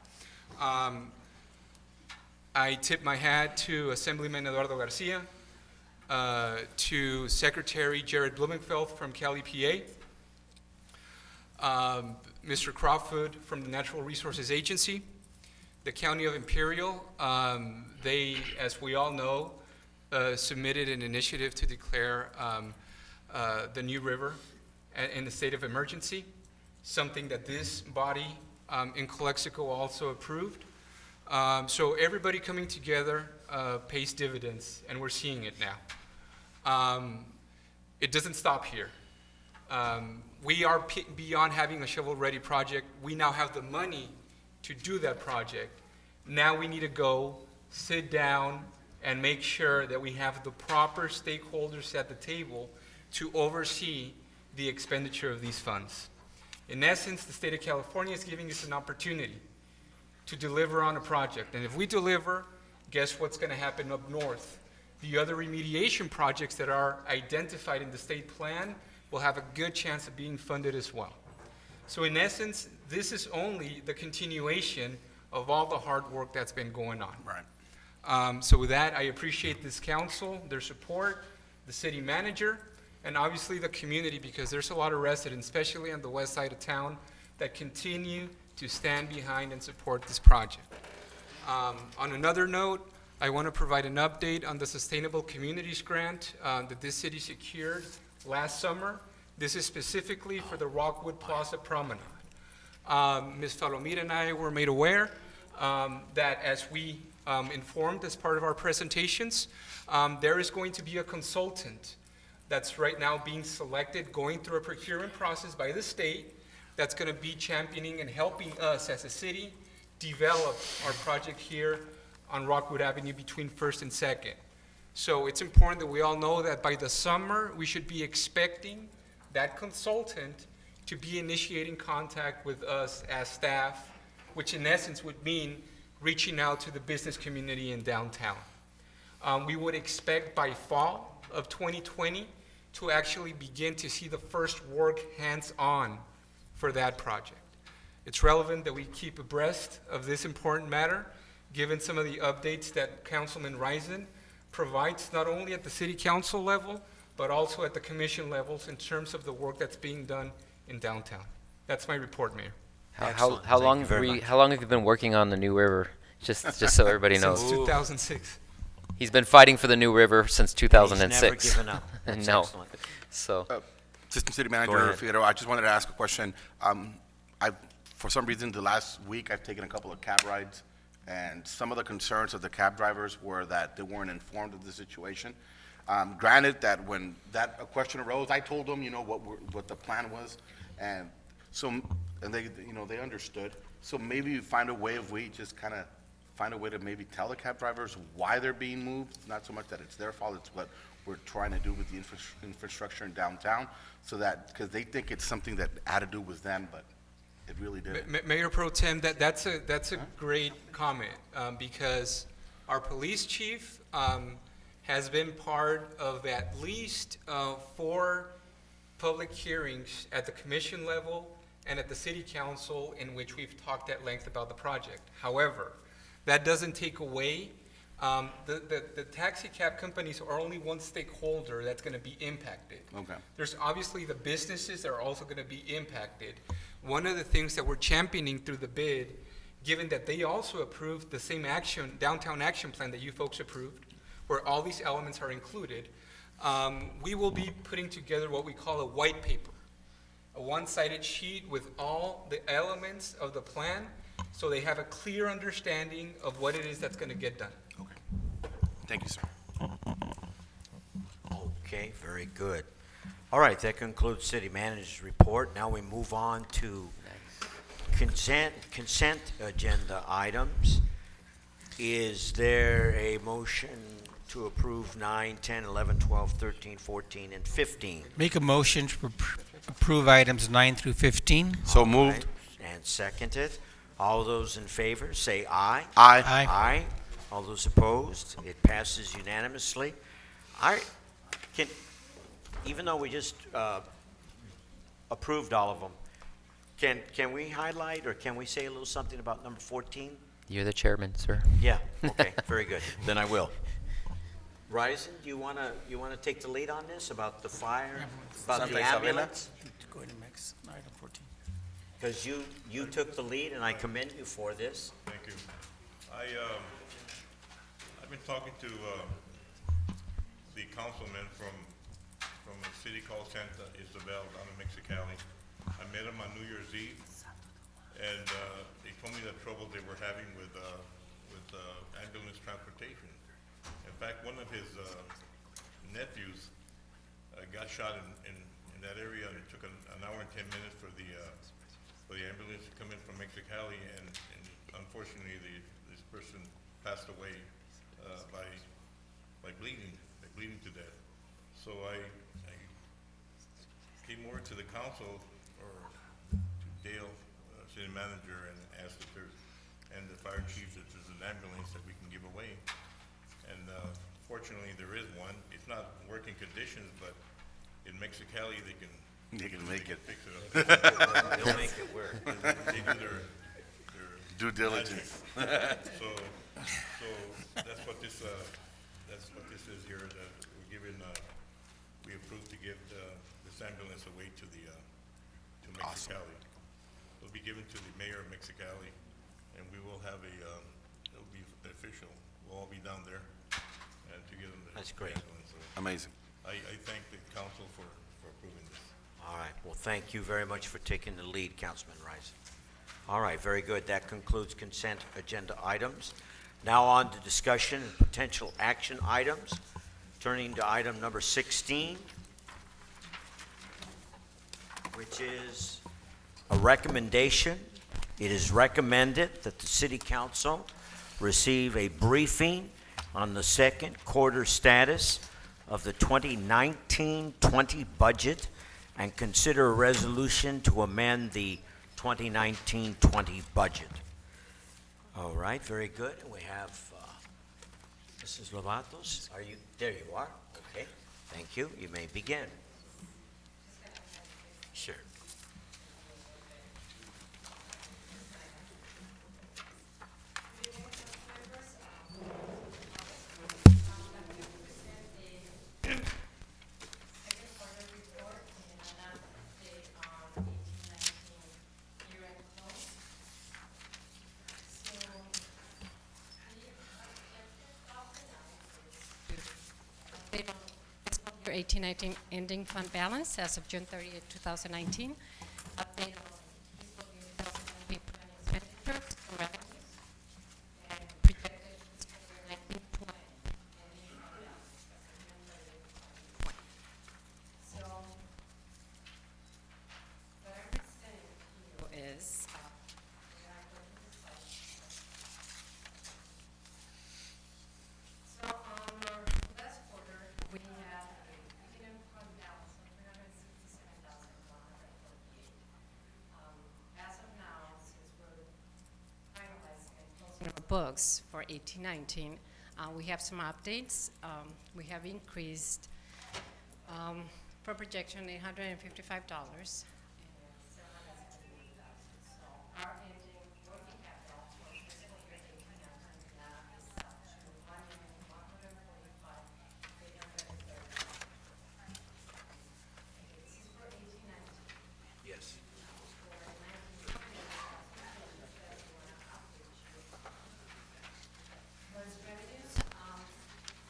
I tip my hat to Assemblyman Eduardo Garcia, to Secretary Jared Blumenfeld from Cali, PA, Mr. Crawford from the Natural Resources Agency, the County of Imperial. They, as we all know, submitted an initiative to declare the New River in the state of emergency, something that this body in Calexico also approved. So everybody coming together pays dividends, and we're seeing it now. It doesn't stop here. We are beyond having a shovel-ready project. We now have the money to do that project. Now we need to go, sit down, and make sure that we have the proper stakeholders at the table to oversee the expenditure of these funds. In essence, the state of California is giving us an opportunity to deliver on a project. And if we deliver, guess what's going to happen up north? The other remediation projects that are identified in the state plan will have a good chance of being funded as well. So in essence, this is only the continuation of all the hard work that's been going on. Right. So with that, I appreciate this council, their support, the city manager, and obviously the community, because there's a lot of residents, especially on the west side of town, that continue to stand behind and support this project. On another note, I want to provide an update on the Sustainable Communities Grant that this city secured last summer. This is specifically for the Rockwood Plaza Promenade. Ms. Falomita and I were made aware that as we informed as part of our presentations, there is going to be a consultant that's right now being selected, going through a procurement process by the state, that's going to be championing and helping us as a city develop our project here on Rockwood Avenue between 1st and 2nd. So it's important that we all know that by the summer, we should be expecting that consultant to be initiating contact with us as staff, which in essence would mean reaching out to the business community in downtown. We would expect by fall of 2020 to actually begin to see the first work hands-on for that project. It's relevant that we keep abreast of this important matter, given some of the updates that Councilman Risen provides, not only at the city council level, but also at the commission levels in terms of the work that's being done in downtown. That's my report, Mayor. How long have you been working on the New River? Just so everybody knows. Since 2006. He's been fighting for the New River since 2006. He's never given up. That's no. excellent. So. Assistant City Go Manager ahead. Figueroa, I just wanted to ask a question. For some reason, the last week, I've taken a couple of cab rides, and some of the concerns of the cab drivers were that they weren't informed of the situation. Granted that when that question arose, I told them, what the plan was, and they understood. So maybe find a way to maybe tell the cab drivers why they're being moved. Not so much that it's their fault, it's what we're trying to do with the infrastructure in downtown, so that, because they think it's something that had to do with them, but it really didn't. Mayor Pro Tem, that's a great comment, because our police chief has been part of at least 4 public hearings at the commission level and at the city council in which we've talked at length about the project. However, that doesn't take away, the taxi cab companies are only one stakeholder that's going to be impacted. Okay. There's obviously the businesses that are also going to be impacted. One of the things that we're championing through the bid, given that they also approved the same downtown action plan that you folks approved, where all these elements are included, we will be putting together what we call a white paper, a one-sided sheet with all the elements of the plan, so they have a clear understanding of what it is that's going to get done. Okay. Thank you, sir. Okay, very good. All right, that concludes City Manager's report. Now we move on to consent agenda items. Is there a motion to approve 9, 10, 11, 12, 13, 14, and 15? Make a motion to approve items 9 through 15. So moved. Right, and seconded. All those in favor, say aye. Aye. Aye. Aye. All those opposed, it passes unanimously. Even though we just approved all of them, Can we highlight, or can we say a little something about number 14? You're the chairman, sir. Yeah, okay, very good. Then I will. Ryzen, do you wanna take the lead on this, about the fire, about Santa the Isabela? ambulance? Go to next, item 14. Because you took the lead, and I commend you for this. Thank you. I've been talking to the councilman from a city called Santa Isabel down in Mexicali. I met him on New Year's Eve, and they told me the trouble they were having with ambulance transportation. In fact, one of his nephews got shot in that area, and it took an hour and 10 minutes for the ambulance to come in from Mexicali, and unfortunately, this person passed away by bleeding to death. So I came over to the council, or to Dale, city manager, and asked if there's, and the fire chief, if there's an ambulance that we can give away. And fortunately, there is one. It's not working conditions, but in Mexicali, they can make it. fix it up. They'll make it work. They do their Due diligence. So that's what this is here, that we're giving, we approved to give this ambulance away to Mexicali. It'll be given to the mayor of Mexicali, and we will have it'll be official. We'll all be down there and to give them the That's great. ambulance. So Amazing. I thank the council for approving this. All right, well, thank you very much for taking the lead, Councilman Rice. All right, very good. That concludes consent agenda items. Now on to discussion and potential action items. Turning to item number 16, which is a recommendation. It is recommended that the City Council receive a briefing on the second quarter status of the 2019-20 budget and consider a resolution to amend the 2019-20 budget. All right, very good. We have Mrs. Lovatos. Are you, there you are. Okay, thank you. You may begin. Sure. Your 1819 ending fund balance as of June 30th, 2019. Update on fiscal year 2019 planning expenditures and revenues, and projected fiscal year 1920 ending fund balance as of June 30th, 2020. So, what I'm presenting to you is, so on our last quarter, we had a beginning fund balance of $367,148. As of now, since we're finalizing and closing our books for 1819, we have some updates. We have increased for projection $855. Our ending working capital for fiscal year 1819 now is up to $1,145,830. This is for 1819. Yes. For 1920, that's what I update you. Those revenues,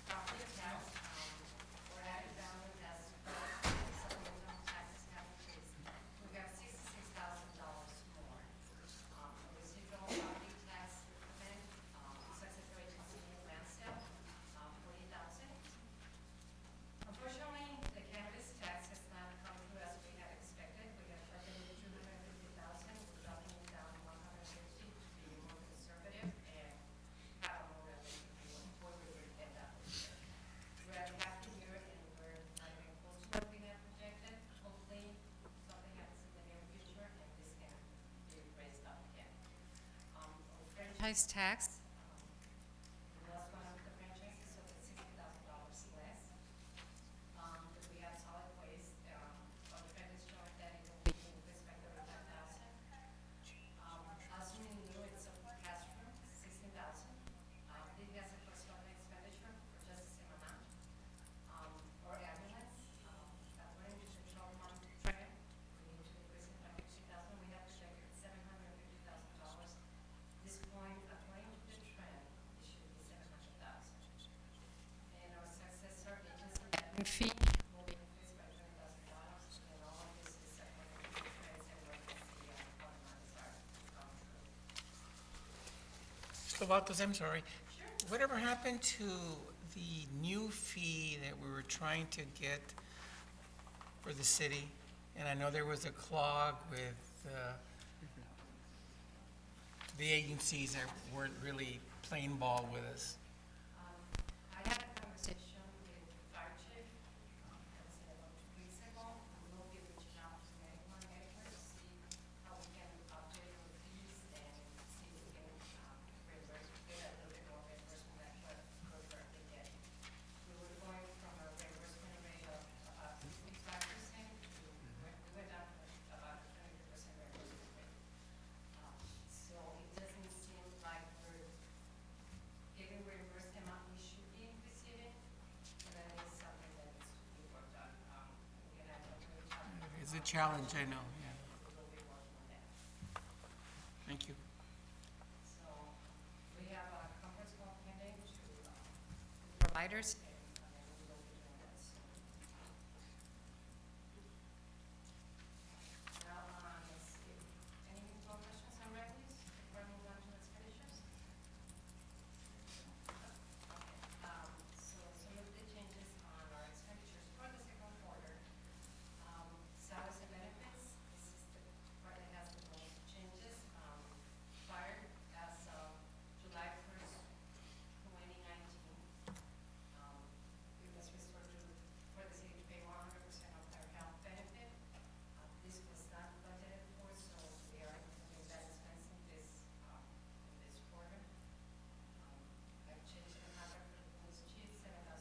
property tax, or added value has supplemental taxes have increased. We got $66,000 more. Residual property tax repayment, successor agency land sale, $40,000. Unfortunately, the cannabis tax has not come through as we had expected. We had budgeted $250,000, we're dropping it down to $150 to be more conservative and have a more realistic view of where we would end up this year. We're at half the year and we're not even close to what we had projected. Hopefully, something happens in the near future and this can be raised up again. On franchise tax, we lost one of the franchises, so it's $60,000 less. But we have solid waste, on the trend is showing that it will be increased by 35,000. fee will be increased by $20,000, and all of this is according to the trends and what we see how the months are going through. Slovatos, I'm sorry. Whatever happened to the new fee that we were trying to get for the city? And I know there was a clog with the agencies that weren't really playing ball with us. I had a conversation with the fire chief, I would say about 2 weeks ago. We will be reaching out to everyone to see how we can update our fees and see if we can reimburse, get a little bit more reimbursement than what we're currently getting. We were going from a reimbursement rate of about 65% to, we went down to about a 20% reimbursement rate. So it doesn't seem like we're getting reimbursed the amount we should be receiving. So that is something that needs to be worked on. Again, I don't really talk. It's a challenge, I know, yeah. We will be working on that. Thank you. So we have a conference call pending to providers, and then we will be doing that soon. Now, let's see, any more questions on revenues before I move on to expenditures? Okay, so some of the changes on our expenditures for the second quarter, salaries and benefits, this is the part that has the most changes. Fire as of July 1st, 2019, it was restored to, for the city to pay 100% of their health benefit. This was not budgeted for, so we are including that expense in this quarter. I've changed the contract for the police chief, $7,000.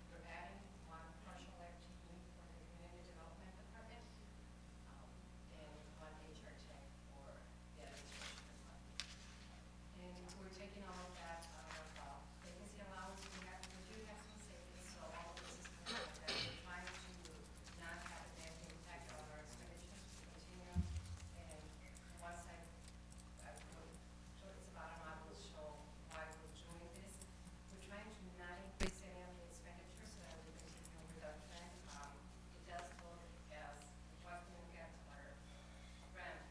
We're adding one partial FTE for the community development department, and one HR tech for the administration department. And we're taking all of that out of vacancy allowance. We do have some savings, so all of this is coming out of that. We're trying to not have a negative impact on our expenditures to continue. And once I go towards the bottom, I will show why we're doing this. We're trying to not increase any of the expenditures so that we continue with our trend. It does look as, what we look at our trend,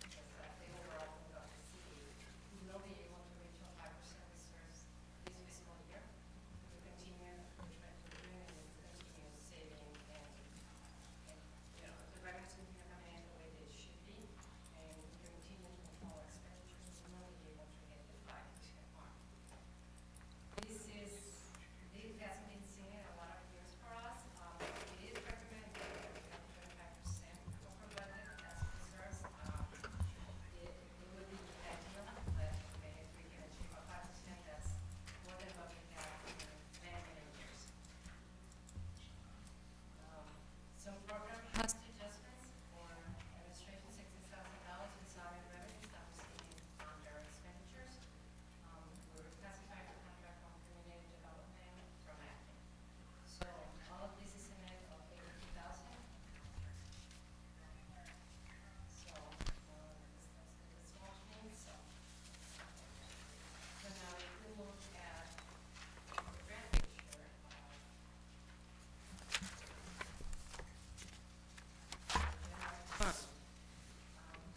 because the overall look of the city, we will be able to reach our 5% reserves this fiscal year. We continue, we're trying to do it, and we continue saving, and you know, the revenues continue coming in the way they should be, and we continue to control our expenditures, we will be able to hit the 5% mark. This hasn't been seen in a lot of years for us. It is recommended that we have 25% of our budget as reserves. It would be ideal, but if we can achieve a 5%, that's more than what we have in many, many years. Some program cost adjustments for administration, $60,000 in salary and revenues that we're seeing under expenditures. We reclassified the contract from community development from acting. So all of this is a net of $82,000. So, this small change, so. So now if we look at the grant picture,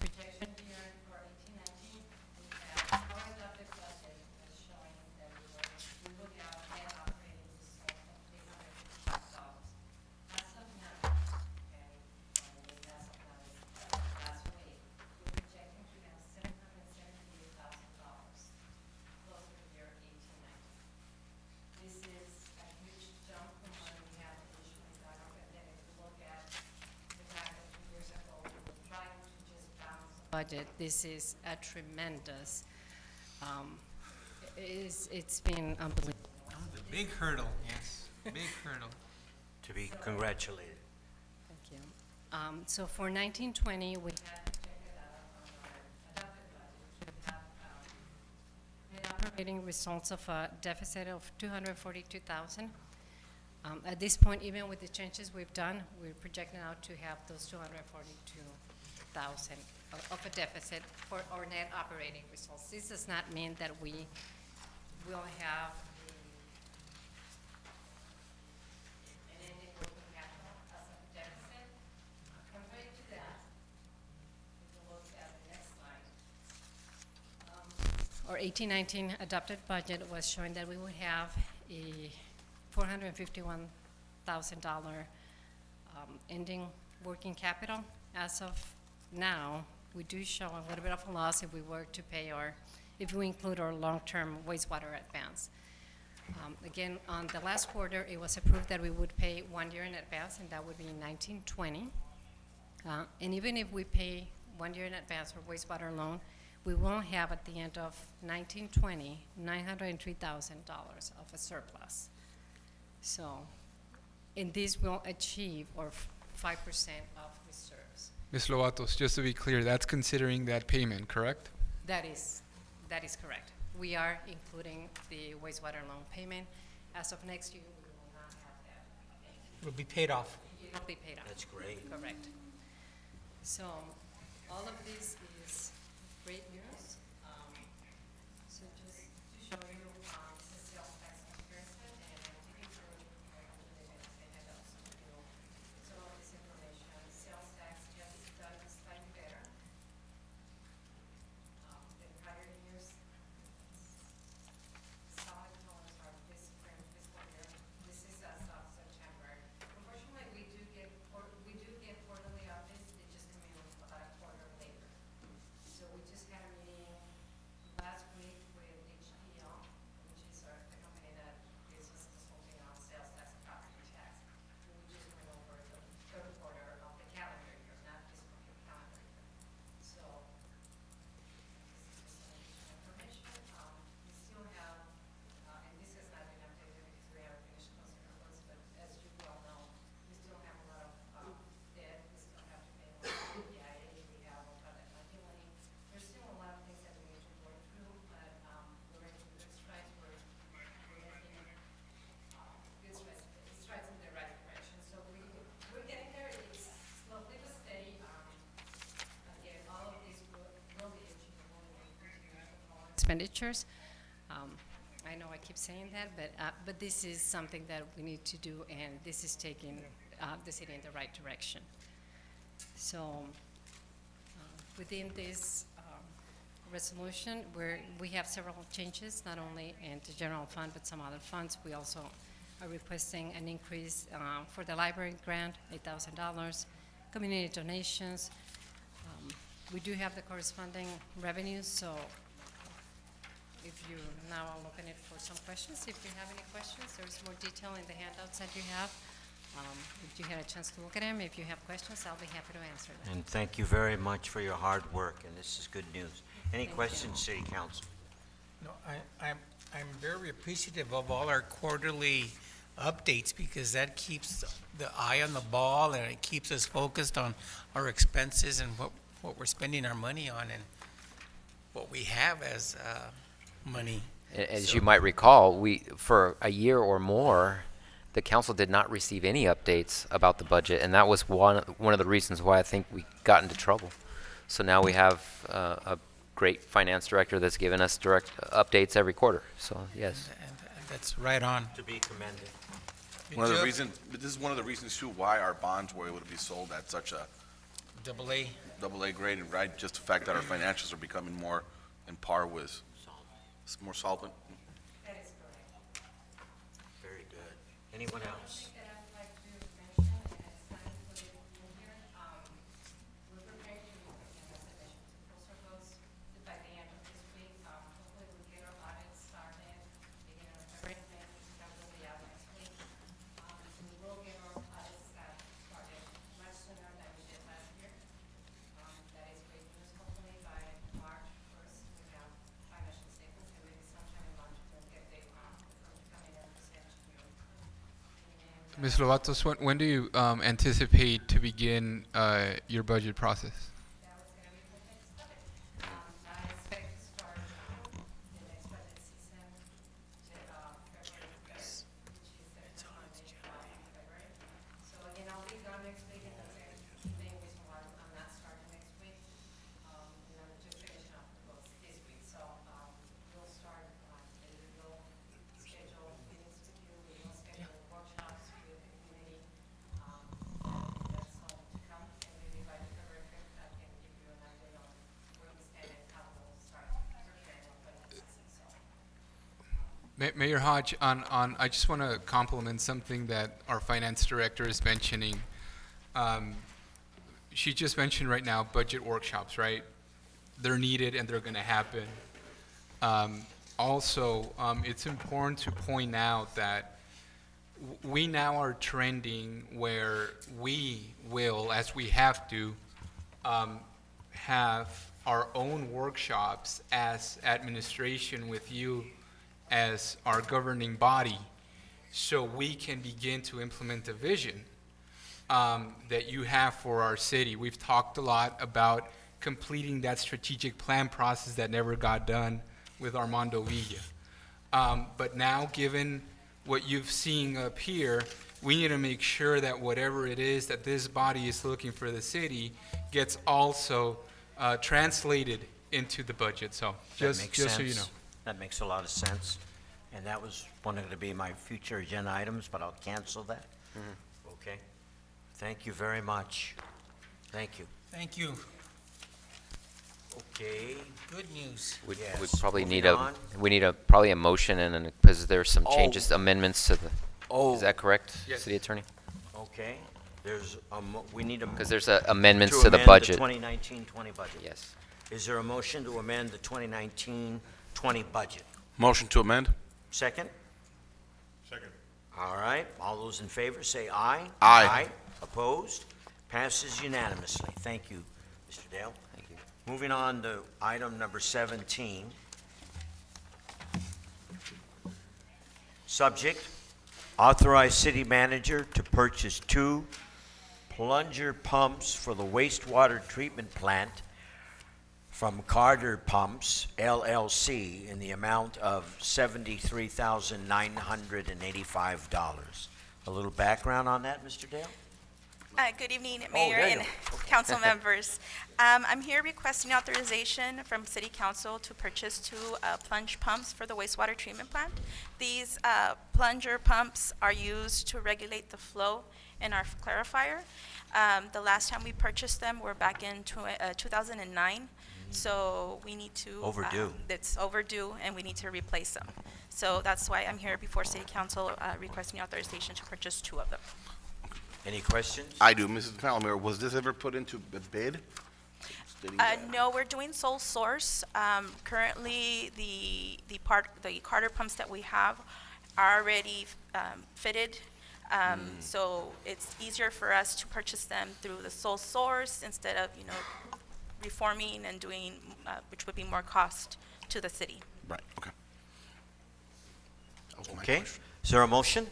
projection here for 18-19, we have our adopted budget is showing that we will have net operating result of $855. As of now, okay, as of now, last week, we're projecting to have $778,000 close to the year 18-19. This is a huge jump from what we had initially thought of, and then if you look at the fact that 2 years ago, we were trying to just balance the budget, this is a tremendous, it's been unbelievable. The big hurdle, yes, big hurdle. To be congratulated. Thank you. So for 1920, we had projected out on our adopted budget to have net operating results of a deficit of 242,000. At this point, even with the changes we've done, we're projecting out to have those 242,000 of a deficit for our net operating results. This does not mean that we will have 1819 adopted budget was showing that we would have a $451,000 ending working capital. As of now, we do show a little bit of a loss if we were to pay if we include our long-term wastewater advance. Again, on the last quarter, it was approved that we would pay 1 year in advance, and that would be in 1920. And even if we pay 1 year in advance for wastewater loan, we will have at the end of 1920, $903,000 of a surplus. So, and this will achieve 5% of reserves. Ms. Lovatos, just to be clear, that's considering that payment, correct? That is correct. We are including the wastewater loan payment. As of next year, we will not have that. Will be paid off. It will be paid off. That's great. Correct. So, all of this is great news. So just to show you, this is sales tax comparison, and to give you they had also some of this information. Sales tax just done slightly better. The prior years, solid tones are this current fiscal year. This is as of September. Unfortunately, we do get quarterly updates. They just come in about a quarter later. So we just had a meeting last week with HPL, which is the company that gives us consulting on sales tax and property tax. And we just went over the third quarter of the calendar year, not fiscal year, calendar year. So this is just some additional information. We still have, and this has not been updated because we haven't finished closing reports, but as you well know, we still have a lot of debt. We still have to pay a lot of EIA. We have a lot of liability. There's still a lot of things that we need to work through, but we're making good strides. We're making good strides in the right direction. So we're getting there. It's slowly but steady. Again, all of these will be achievable when we continue to follow expenditures. I know I keep saying that, but this is something that we need to do, and this is taking the city in the right direction. So within this resolution, we have several changes, not only in the general fund, but some other funds. We also are requesting an increase for the library grant, $8,000, community donations. We do have the corresponding revenues, so if you now I'll open it for some questions. If you have any questions, there's more detail in the handouts that you have. If you had a chance to look at them, if you have questions, I'll be happy to answer them. And thank you very much for your hard work, and this is good news. Any questions, City Council? No, I'm very appreciative of all our quarterly updates because that keeps the eye on the ball and it keeps us focused on our expenses and what we're spending our money on and what we have as money. As you might recall, for a year or more, the council did not receive any updates about the budget, and that was one of the reasons why I think we got into trouble. So now we have a great finance director that's given us direct updates every quarter. So yes, And that's right on. To be commended. This is one of the reasons too why our bonds were able to be sold at such a AA. grade, right? Just the fact that our financials are becoming more in par with, more solvent. That is correct. Very good. Anyone else? That I would like to mention, and it's time to put it in here. We're preparing to, as I mentioned, to post our votes by the end of this week. Hopefully we'll get our audit started beginning of February. That will be out next week. We will get our audits started much sooner than we did last year. That is great news. Hopefully by March 1st, we have financial statements, and maybe sometime in March we'll get the coming in percent to you. Ms. Lovatos, when do you anticipate to begin your budget process? That was going to be the next budget. I expect to start the next budget season February 1st, which is the first Monday in February. So again, I'll be gone next week, and that's the main reason why I'm not starting next week. And I'm just finishing up the books this week. So we'll start, and we'll schedule meetings with you, we will schedule workshops with the community. That's all to come, and maybe by February 5th, Mayor Hodge, I just want to compliment something that our finance director is mentioning. She just mentioned right now budget workshops, right? They're needed and they're going to happen. Also, it's important to point out that we now are trending where we will, as we have to, have our own workshops as administration with you as our governing body, so we can begin to implement the vision that you have for our city. We've talked a lot about completing that strategic plan process that never got done with Armando Villa. But now, given what you've seen up here, we need to make sure that whatever it is that this body is looking for the city gets also translated into the budget. So just so you know. That makes a lot of sense. And that was one of to be my future agenda items, but I'll cancel that. Okay. Thank you very much. Thank you. Thank you. Okay. Good news. We Yes, probably moving need on. probably a motion and then, because there's some Oh. changes, amendments to the, Oh. is that correct, Yes. City Attorney? Okay. There's we need a. Because there's amendments to to the amend budget. 2019-20 budget. Yes. Is there a motion to amend the 2019-20 budget? Motion to amend? Second? Second. All right. All those in favor say aye. Aye. Opposed? Passes unanimously. Thank you, Mr. Dale. Thank you. Moving on to item number 17. Subject, authorize city manager to purchase 2 plunger pumps for the wastewater treatment plant from Carter Pumps LLC in the amount of $73,985. A little background on that, Mr. Dale? Good evening, Oh, Mayor there you and go. Okay. council members. I'm here requesting authorization from City Council to purchase 2 plunge pumps for the wastewater treatment plant. These plunger pumps are used to regulate the flow in our clarifier. The last time we purchased them were back in 2009, so we need to. Overdue. It's overdue, and we need to replace them. So that's why I'm here before City Council requesting authorization to purchase 2 of them. Any questions? I do. Mrs. Palomero, was this ever put into a bid? No, we're doing sole source. Currently, the Carter pumps that we have are already fitted. So it's easier for us to purchase them through the sole source instead of, reforming and doing, which would be more cost to the city. Right, okay. That was my Okay. question. Is there a motion?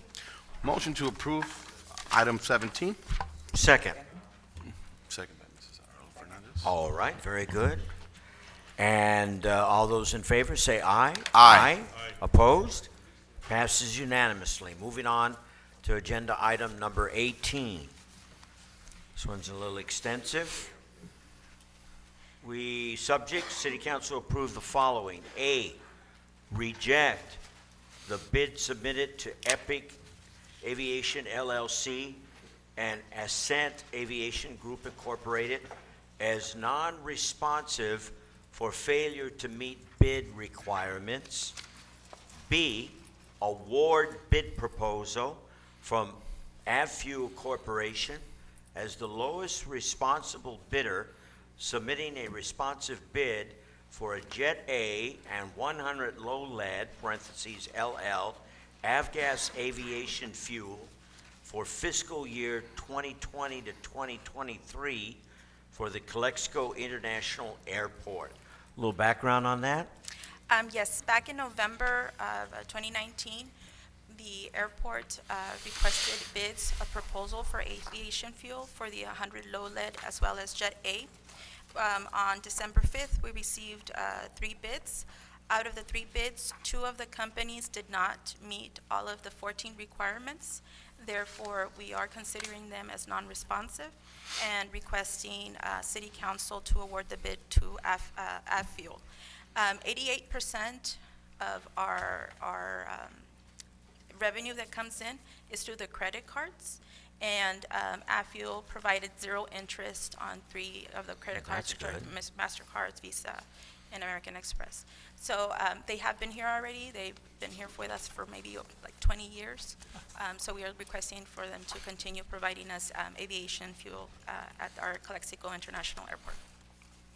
Motion to approve item 17. Second. Second by Mrs. Arlo Fernandez. All right, very good. And all those in favor say aye. Aye. Opposed? Passes unanimously. Moving on to agenda item number 18. This one's a little extensive. City Council approved the following. A, reject the bid submitted to Epic Aviation LLC and Ascent Aviation Group Incorporated as non-responsive for failure to meet bid requirements. B, award bid proposal from AvFuel Corporation as the lowest responsible bidder, submitting a responsive bid for a Jet A and 100 low lead (parentheses LL) avgas aviation fuel for fiscal year 2020 to 2023 for the Calexico International Airport. A little background on that? Yes, back in November of 2019, the airport requested bids, a proposal for aviation fuel for the 100 low lead as well as Jet A. On December 5th, we received 3 bids. Out of the 3 bids, 2 of the companies did not meet all of the 14 requirements. Therefore, we are considering them as non-responsive and requesting City Council to award the bid to AvFuel. 88% of our revenue that comes in is through the credit cards, and AvFuel provided 0 interest on 3 of the credit cards, which are MasterCards, Visa, and American Express. So they have been here already. They've been here with us for maybe like 20 years. So we are requesting for them to continue providing us aviation fuel at our Calexico International Airport.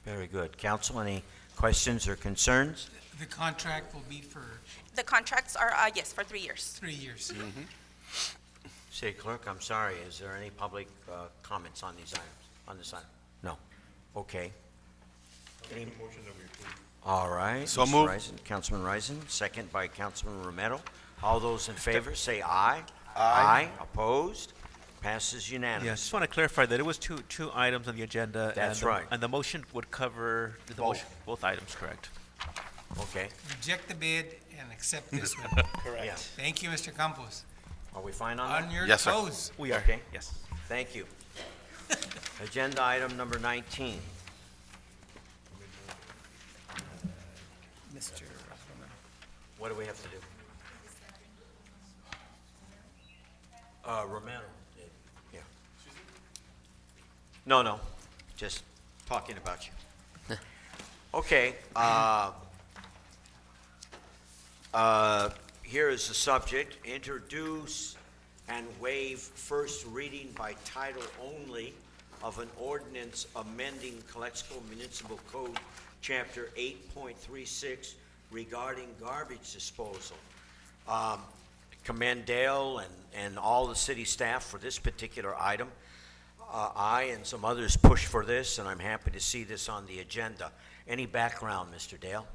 Very good. Council, any questions or concerns? The contract will be for The contracts are, yes, for 3 years. 3 years. City Clerk, I'm sorry, is there any public comments on these items, on this item? No. Okay. Any- All right. So Mr. moved. Risen, Councilman Risen, second by Councilman Romero. All those in favor, say aye. Aye. Opposed? Passes Yes, unanimous. just want to clarify that it was two items on the agenda. That's and the- right. And the motion would cover the Both. motion, both items, correct? Okay. Reject the bid and accept this one. Yeah. Thank you, Mr. Campos. Are we fine on that? On your Yes, sir. toes. We are, Okay. yes. Thank you. Agenda item number 19. Mr. What do we have to do? Romero did, yeah. No, just talking about you. Okay, here is the subject, introduce and waive first reading by title only of an ordinance amending Calexico Municipal Code, Chapter 8.36 regarding garbage disposal. Commend Dale and all the city staff for this particular item. I and some others pushed for this, and I'm happy to see this on the agenda. Any background, Mr. Dale?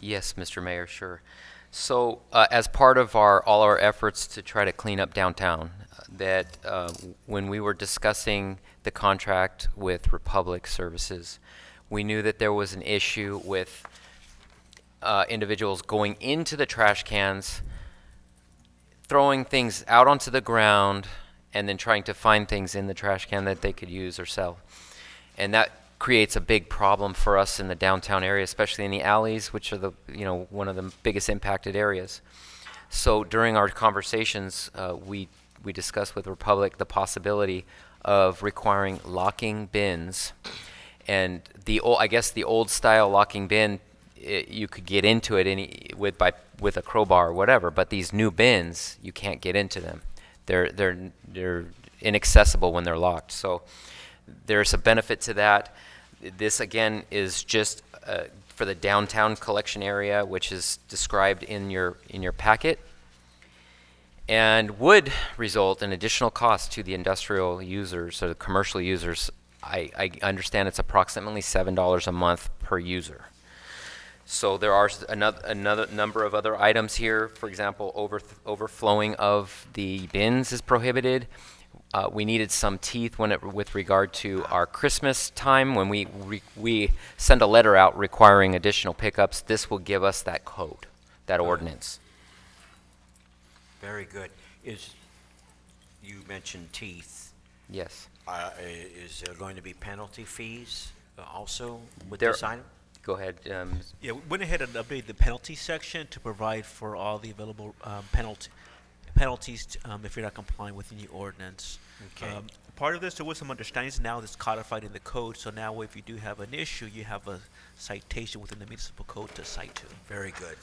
Yes, Mr. Mayor, sure. So, as part of all our efforts to try to clean up downtown, when we were discussing the contract with Republic Services, we knew that there was an issue with individuals going into the trash cans, throwing things out onto the ground, and then trying to find things in the trash can that they could use or sell. And that creates a big problem for us in the downtown area, especially in the alleys, which are one of the biggest impacted areas. So during our conversations, we discussed with Republic the possibility of requiring locking bins. And I guess the old style locking bin, you could get into it with a crowbar or whatever, but these new bins, you can't get into them. They're inaccessible when they're locked. So there's a benefit to that. This again is just for the downtown collection area, which is described in your packet, and would result in additional costs to the industrial users or the commercial users. I understand it's approximately $7 a month per user. So there are another number of other items here. For example, overflowing of the bins is prohibited. We needed some teeth with regard to our Christmas time when we send a letter out requiring additional pickups. This will give us that code, that ordinance. Very good. You mentioned teeth. Yes. Is there going to be penalty fees also with There- this item? Go ahead. Yeah, we went ahead and updated the penalty section to provide for all the available penalties if you're not complying with the ordinance. Okay. Part of this, there was some understandings now that's codified in the code, so now if you do have an issue, you have a citation within the municipal code to cite to. Very good.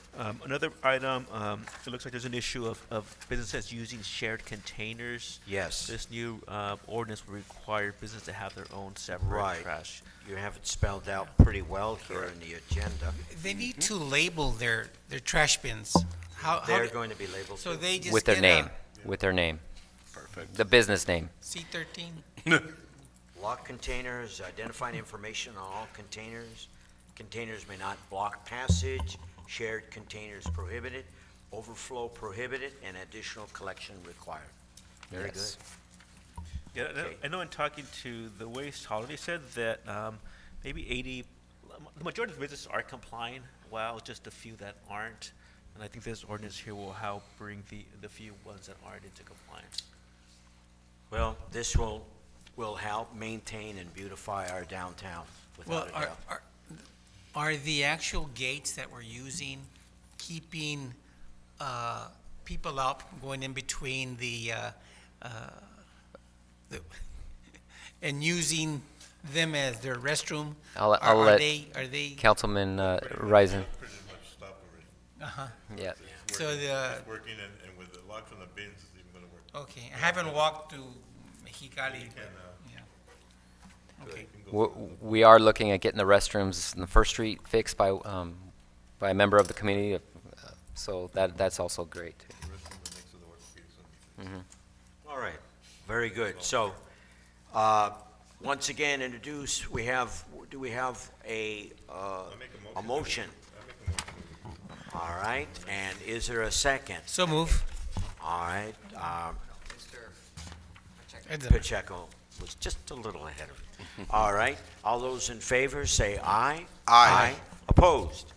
Another item, it looks like there's an issue of businesses using shared containers. Yes. This new ordinance will require businesses to have their own separate Right. trash. You have it spelled out pretty well here in the agenda. They need to label their trash bins. How They're do- going to be labeled. So too. they just With their get name. With their name. Perfect. The business name. C13. Lock containers, identifying information on all containers. Containers may not block passage. Shared containers prohibited. Overflow prohibited, and additional collection required. Very Yes. good. Yeah, Okay. I know in talking to the waste hauler, they said that maybe the majority of the businesses are complying, while just a few that aren't. And I think this ordinance here will help bring the few ones that aren't into compliance. Well, this will help maintain and beautify our downtown, Well, without a doubt. are the actual gates that we're using keeping people out from going in between the and using them as their restroom? I'll Are let are they? Councilman Risen. Pretty much stopped already. Uh-huh. Yeah. So the, It's working, and with the locks on the bins, it's even gonna work. okay, I haven't walked to Mexicali, You but, can, yeah. Okay. We are looking at getting the restrooms in the First Street fixed by a member of the community, so that's also great. The restroom next to the orthopedics on the Mhm. All right, very good. So, once again, introduce, do we have a motion? All right, and is there a second? So move. All right, Heads up. Pacheco was just a little ahead of it. All right, all those in favor say aye. Aye. Opposed?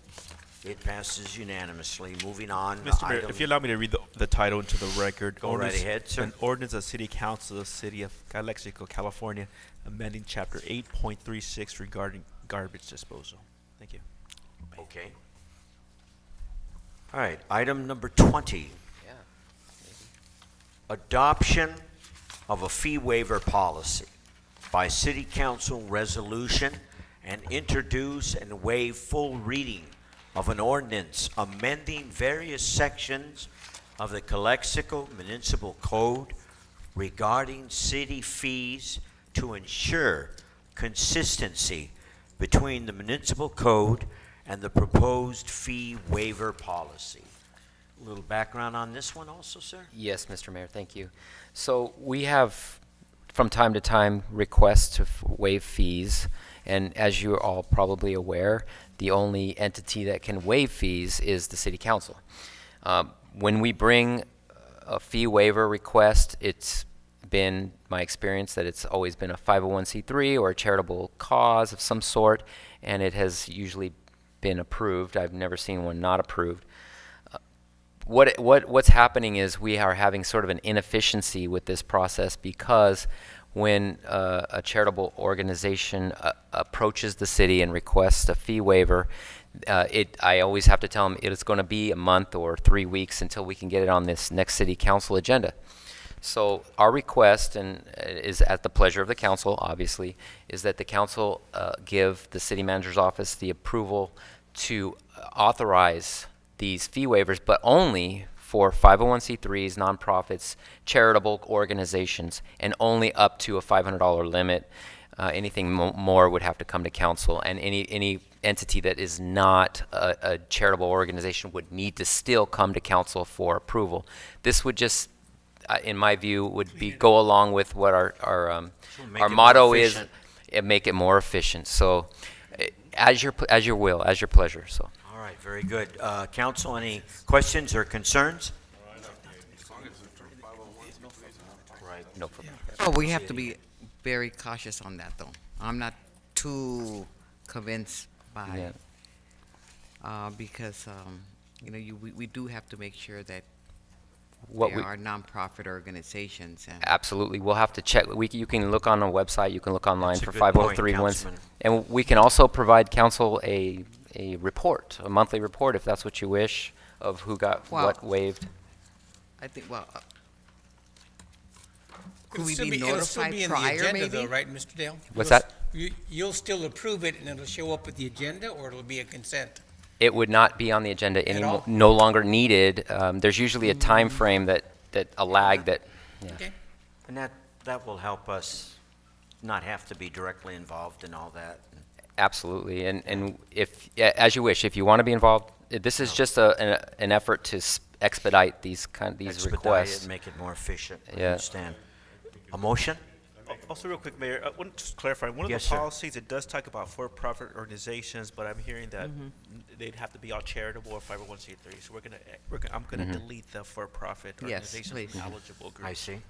It passes unanimously. Moving on. Mr. Mayor, item- if you allow me to read the title into the record. Go right ahead, sir. An ordinance of the City Council of the City of Calexico, California, amending Chapter 8.36 regarding garbage disposal. Thank you. Okay. All right, item number 20. Yeah. Adoption of a fee waiver policy by City Council resolution and introduce and waive full reading of an ordinance amending various sections of the Calexico Municipal Code regarding city fees to ensure consistency between the municipal code and the proposed fee waiver policy. A little background on this one also, sir? Yes, Mr. Mayor, thank you. So we have, from time to time, requests to waive fees, and as you're all probably aware, the only entity that can waive fees is the City Council. When we bring a fee waiver request, it's been my experience that it's always been a 501c3 or a charitable cause of some sort, and it has usually been approved. I've never seen one not approved. What's happening is we are having sort of an inefficiency with this process because when a charitable organization approaches the city and requests a fee waiver, I always have to tell them it is going to be a month or 3 weeks until we can get it on this next city council agenda. So our request, and is at the pleasure of the council, obviously, is that the council give the city manager's office the approval to authorize these fee waivers, but only for 501c3s, nonprofits, charitable organizations, and only up to a $500 limit. Anything more would have to come to council, and any entity that is not a charitable organization would need to still come to council for approval. This would just, in my view, would be go along with what our motto is, and make it more efficient. So, as your pleasure. So. All right, very good. Council, any questions or concerns? Right. No problem. Oh, we have to be very cautious on that, though. I'm not too convinced by it, because we do have to make sure that there are nonprofit organizations. And Absolutely, we'll have to check. You can look on the website. You can look online That's a for good point, 503 ones, Councilman. and we can also provide council a report, a monthly report, if that's what you wish, of who got what waived. I think, well, It'll could we still be it'll still notified be in the prior, agenda maybe? though, right, Mr. Dale? What's You'll that? You'll still approve it and it'll show up at the agenda, or it'll be a consent? It would not be on the agenda At anymore, all? no longer needed. There's usually a time frame a lag that. Yeah. Okay. And that will help us not have to be directly involved in all that. Absolutely, and if, as you wish, if you want to be involved, this is just an effort to expedite these Expedite requests. it and make it more efficient. I Yeah. understand. A motion? Also, real quick, Mayor, I want to just clarify, one of Yes, the sir. policies, it does talk about for-profit organizations, but I'm hearing that they'd have to be all charitable or 501c3. So I'm gonna delete the for-profit Yes, organizations please. from eligible groups. I see.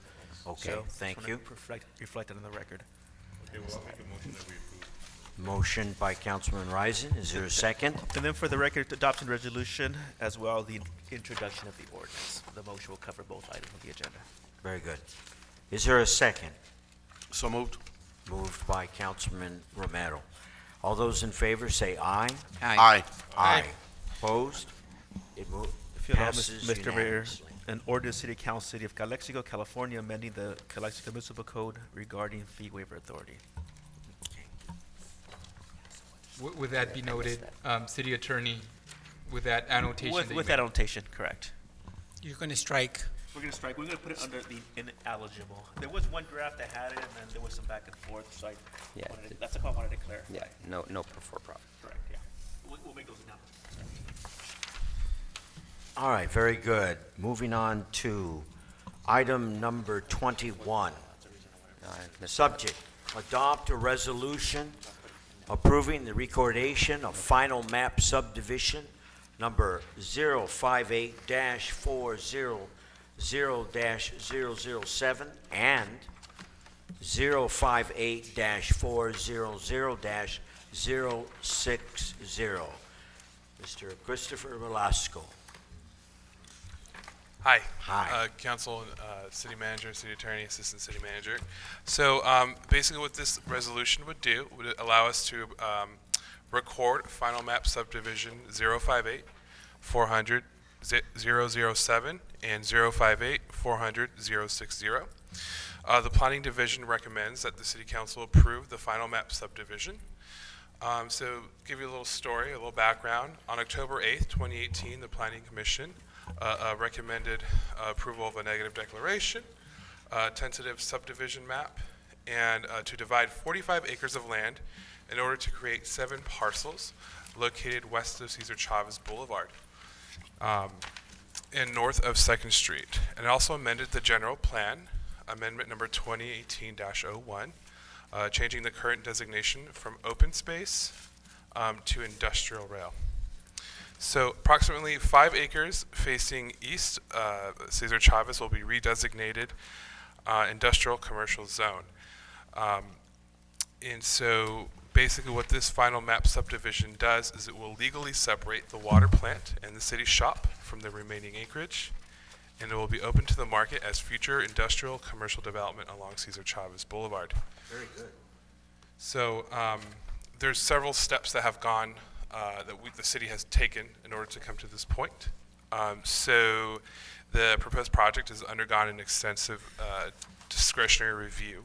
Okay, So, thank just wanna you. reflect it on the record. Okay, well, I'll make a motion that we approve. Motion by Councilman Risen. Is there a second? And then for the record, adoption resolution, as well as the introduction of the ordinance. The motion will cover both items of the agenda. Very good. Is there a second? So moved. Moved by Councilman Romero. All those in favor say aye. Aye. Aye. Opposed? It If you allow, passes Mr. Mayor, unanimously. an ordinance City Council, City of Calexico, California, amending the Calexico Municipal Code regarding fee waiver authority. Would that be noted, City Attorney, with that annotation? that you With made? that annotation, correct. You're going to strike. We're gonna strike, we're gonna put it under the ineligible. There was one draft that had it, and then there was some back and forth, so Yeah. that's what I wanted to clarify. Yeah, no for-profit. Correct, yeah. We'll make those announcements. All right, very good. Moving on to item number 21. Subject, adopt a resolution approving the recordation of final map subdivision number 058-400-007 and 058-400-060. Mr. Christopher Velasco. Hi. Hi. Council, City Manager, City Attorney, Assistant City Manager. So basically what this resolution would do would allow us to record final map subdivision 058-400-007 and 058-400-060. The Planning Division recommends that the City Council approve the final map subdivision. So give you a little story, a little background. On October 8th, 2018, the Planning Commission recommended approval of a negative declaration, tentative subdivision map, and to divide 45 acres of land in order to create 7 parcels located west of Cesar Chavez Boulevard and north of 2nd Street. And it also amended the general plan, amendment number 2018-01, changing the current designation from open space to industrial rail. So approximately 5 acres facing east, Cesar Chavez will be redesignated industrial commercial zone. And so basically what this final map subdivision does is it will legally separate the water plant and the city shop from the remaining acreage, and it will be open to the market as future industrial commercial development along Cesar Chavez Boulevard. Very good. So there's several steps that have gone the city has taken in order to come to this point. So the proposed project has undergone an extensive discretionary review,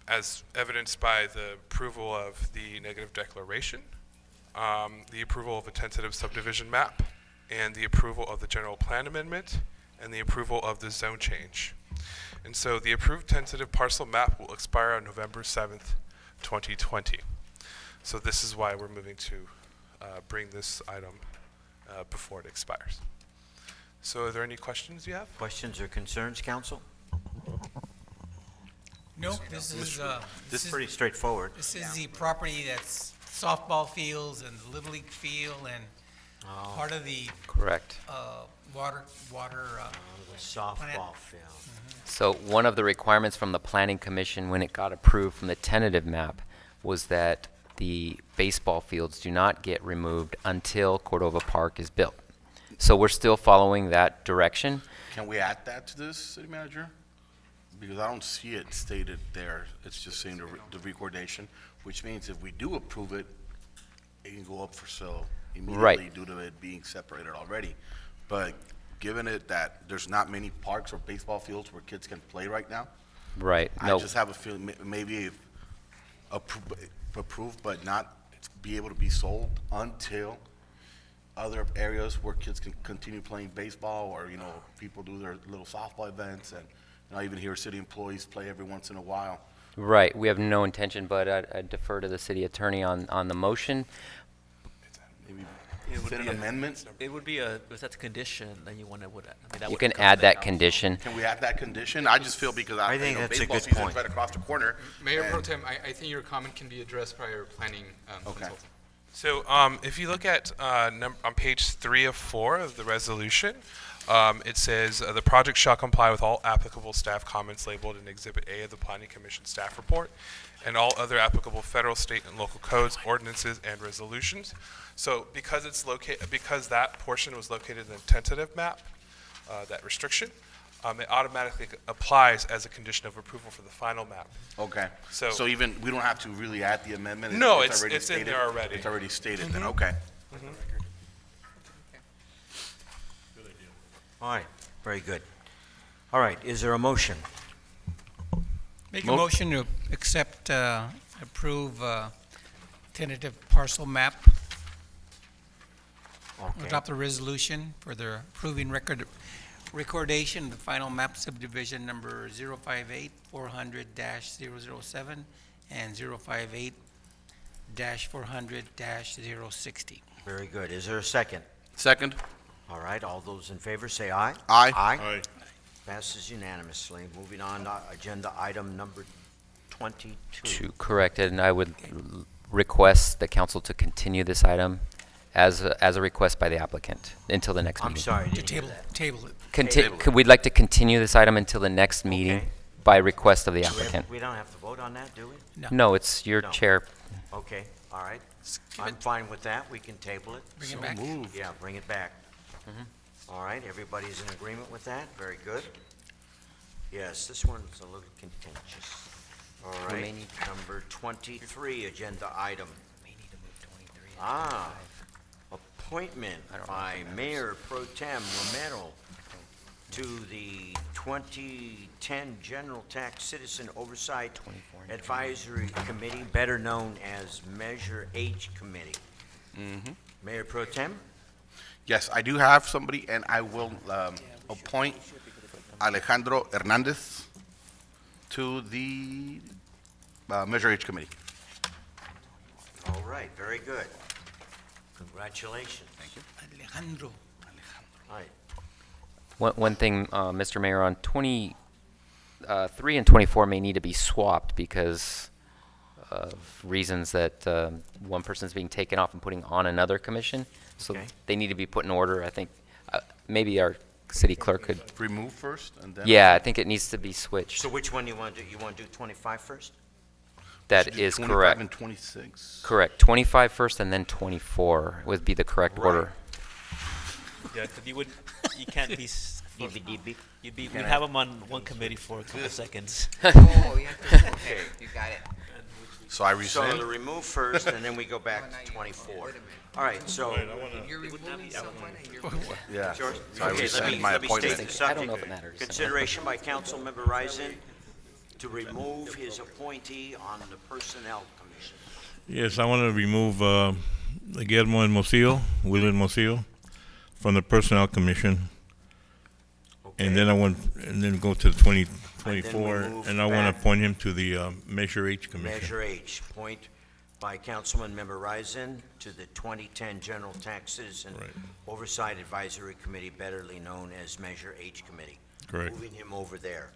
as evidenced by the approval of the negative declaration, the approval of a tentative subdivision map, and the approval of the general plan amendment, and the approval of the zone change. And so the approved tentative parcel map will expire on November 7th, 2020. So this is why we're moving to bring this item before it expires. So are there any questions you have? Questions or concerns, council? No, this is This is pretty straightforward. This is the property that's softball fields and the Little League field and part of the Correct. water. The softball field. So one of the requirements from the Planning Commission when it got approved from the tentative map was that the baseball fields do not get removed until Cordova Park is built. So we're still following that direction. Can we add that to this, City Manager? Because I don't see it stated there. It's just saying the recordation, which means if we do approve it, it can go up for sale immediately Right. due to it being separated already. But given it that there's not many parks or baseball fields where kids can play right now, Right. I No. just have a feeling maybe if approved but not be able to be sold until other areas where kids can continue playing baseball, or people do their little softball events, and I even hear city employees play every once in a while. Right. We have no intention, but I defer to the city attorney on the motion. Maybe It would fit an be a- amendment. It would be if that's a condition, then you want to, that You would can come add to that council. condition. Can we add that condition? I just feel because I think that's a baseball good season's point. right across the corner. Mayor and- Pro Tem, I think your comment can be addressed by our planning consultant. So if you look at on page 3 of 4 of the resolution, it says the project shall comply with all applicable staff comments labeled in Exhibit A of the Planning Commission staff report and all other applicable federal, state, and local codes, ordinances, and resolutions. So because because that portion was located in the tentative map, that restriction, it automatically applies as a condition of approval for the final map. Okay. So even, we don't have to really add the amendment? No, already it's in stated? there already. It's already stated then, Mhm. okay. All right, very good. All right, is there a motion? Make a motion to accept, approve tentative parcel map. Okay. Adopt a resolution for the approving recordation of the final map subdivision number 058-400-007 and 058-400-060. Very good. Is there a second? Second. All right, all those in favor say aye. Aye. Aye. Passes unanimously. Moving on to agenda item number 22. Correct, and I would request the council to continue this item as a request by the applicant until the next I'm meeting. sorry, To didn't hear table that. it. We'd like to continue this item until the next meeting Okay. by request of the Do we have- applicant. We don't have to vote on that, do we? No, it's your No. chair. Okay, all right. I'm fine with that. We can table it. Bring it back. Yeah, bring it back. All right, everybody's in agreement with that? Very good. Yes, this one's a little contentious. All We may right, need- number 23, agenda item. Appointment by Mayor Pro Tem Romero to the 2010 General Tax Citizen Oversight Advisory Committee, better known as Measure H Committee. Mayor Pro Tem? Yes, I do have somebody, and I will appoint Alejandro Hernandez to the Measure H Committee. All right, very good. Congratulations. Thank you. Alejandro. All right, One thing, Mr. Mayor, on 23 and 24 may need to be swapped because of reasons that one person's being taken off and putting on another commission. So Okay. they need to be put in order. I think maybe our city clerk could. Remove first, and then? Yeah, I think it needs to be switched. so which one do you want to do? You want to do 25 first? That Should do is 25 correct. and 26. Correct. 25 first and then 24 would be the correct Right. order. Yeah, 'cause you can't be, DB. we'd have them on one committee for a couple seconds. Oh, yeah. Okay, you got it. So I So rescind? the remove first, and then we go back to 24. All right, so. You're removing someone and you're. Yeah. Sure. So I Okay, rescind my let me state appointment. the I don't know if subject. it matters. Consideration by Councilmember Risen to remove his appointee on the Personnel Commission. Yes, I want to remove Guillermo Hermosillo, William Hermosillo, from the Personnel Commission. And then go to 2024, move and I want back. to appoint him to the Measure H Commission. Measure H, point by Councilmember Risen to the 2010 General Tax Citizen Right. Oversight Advisory Committee, betterly known as Measure H Committee. Correct. Moving him over there.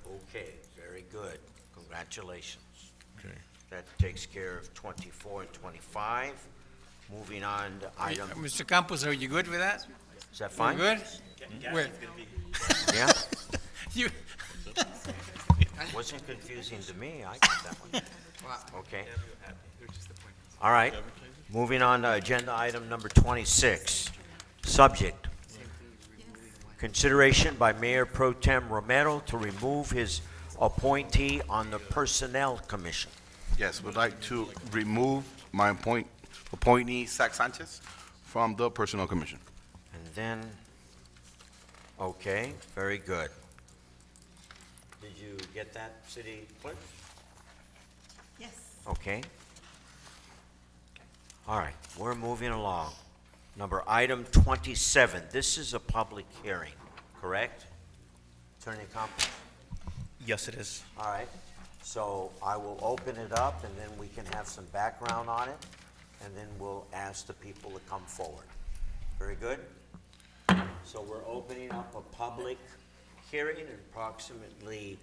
Okay, very good. Congratulations. Okay. That takes care of 24 and 25. Moving on to item, Mr. Campos, are you good with that? is that You fine? good? Wait, Yeah? you, Wasn't confusing to me. I got that one. Okay. All right. Moving on to agenda item number 26. Subject: consideration by Mayor Pro Tem Romero to remove his appointee on the Personnel Commission. Yes, would like to remove my appointee, Zach Sanchez, from the Personnel Commission. And then, okay, very good. Did you get that, City Clerk? Yes. Okay. All right, we're moving along. Item 27, this is a public hearing, correct? Attorney Campos? Yes, it is. All right, so I will open it up, and then we can have some background on it, and then we'll ask the people to come forward. Very good? So we're opening up a public hearing at approximately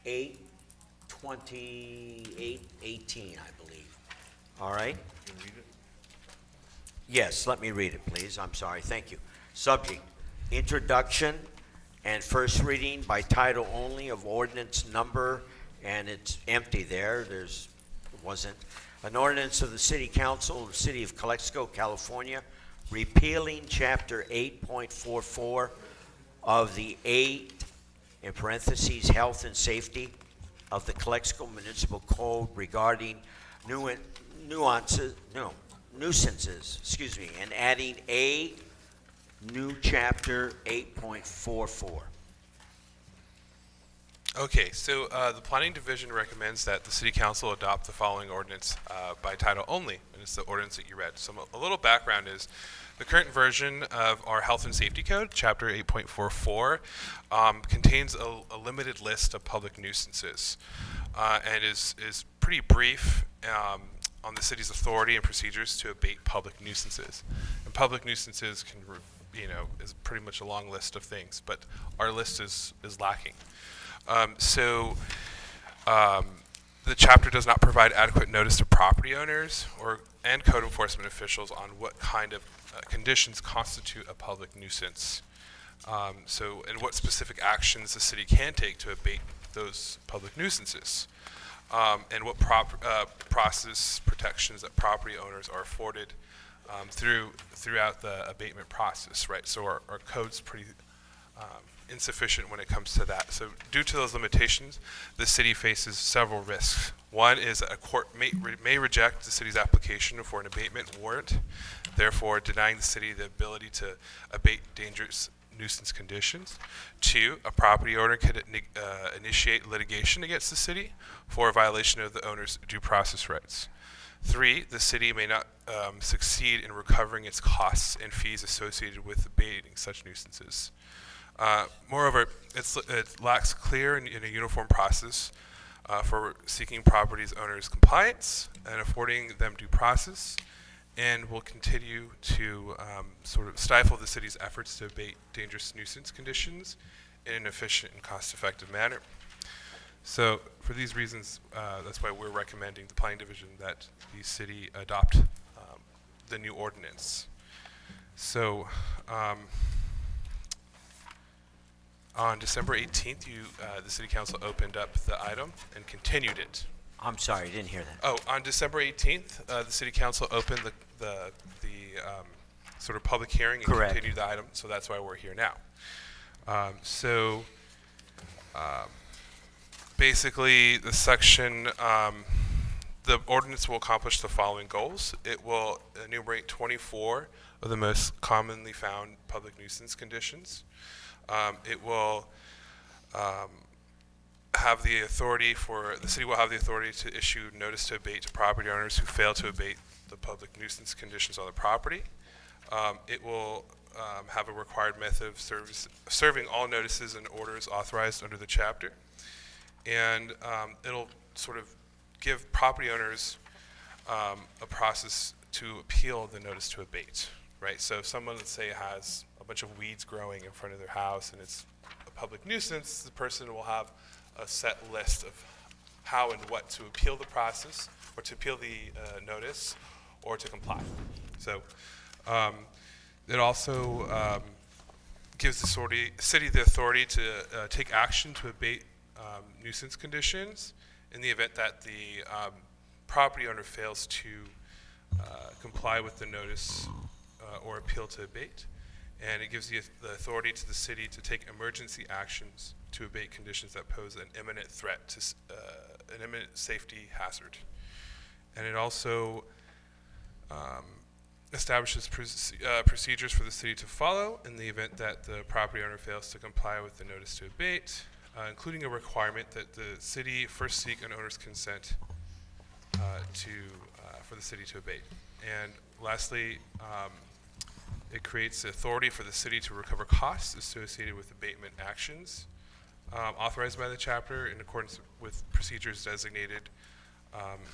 8:18, I believe. All right? Yes, let me read it, please. I'm sorry, thank you. Subject: introduction and first reading by title only of ordinance number, and it's empty there, wasn't. An ordinance of the City Council of the City of Calexico, California, repealing Chapter 8.44 of the 8, in parentheses, Health and Safety of the Calexico Municipal Code regarding nuisances, and adding a new Chapter 8.44. Okay, so the Planning Division recommends that the City Council adopt the following ordinance by title only, and it's the ordinance that you read. So a little background is the current version of our Health and Safety Code, Chapter 8.44, contains a limited list of public nuisances and is pretty brief on the city's authority and procedures to abate public nuisances. And public nuisances can, is pretty much a long list of things, but our list is lacking. The chapter does not provide adequate notice to property owners and code enforcement officials on what kind of conditions constitute a public nuisance. And what specific actions the city can take to abate those public nuisances. And what process protections that property owners are afforded throughout the abatement process, right? So our code's pretty insufficient when it comes to that. So due to those limitations, the city faces several risks. One is that a court may reject the city's application for an abatement warrant, therefore denying the city the ability to abate dangerous nuisance conditions. Two, a property owner could initiate litigation against the city for a violation of the owner's due process rights. Three, the city may not succeed in recovering its costs and fees associated with abating such nuisances. Moreover, it lacks clear and a uniform process for seeking properties owners' compliance and affording them due process, and will continue to sort of stifle the city's efforts to abate dangerous nuisance conditions in an efficient and cost-effective manner. So for these reasons, that's why we're recommending the Planning Division that the city adopt the new ordinance. So on December 18th, the City Council opened up the item and continued it. I'm sorry, I didn't hear that. Oh, on December 18th, the City Council opened the sort of public hearing and Correct. continued the item, so that's why we're here now. Basically, the section, the ordinance will accomplish the following goals. It will enumerate 24 of the most commonly found public nuisance conditions. It will have the authority the city will have the authority to issue notice to abate to property owners who fail to abate the public nuisance conditions on the property. It will have a required method of serving all notices and orders authorized under the chapter. And it'll sort of give property owners a process to appeal the notice to abate, right? So if someone, let's say, has a bunch of weeds growing in front of their house and it's a public nuisance, the person will have a set list of how and what to appeal the process, or to appeal the notice, or to comply. So it also gives the city the authority to take action to abate nuisance conditions in the event that the property owner fails to comply with the notice or appeal to abate. And it gives the authority to the city to take emergency actions to abate conditions that pose an imminent threat to an imminent safety hazard. And it also establishes procedures for the city to follow in the event that the property owner fails to comply with the notice to abate, including a requirement that the city first seek an owner's consent for the city to abate. And lastly, it creates authority for the city to recover costs associated with abatement actions authorized by the chapter in accordance with procedures designated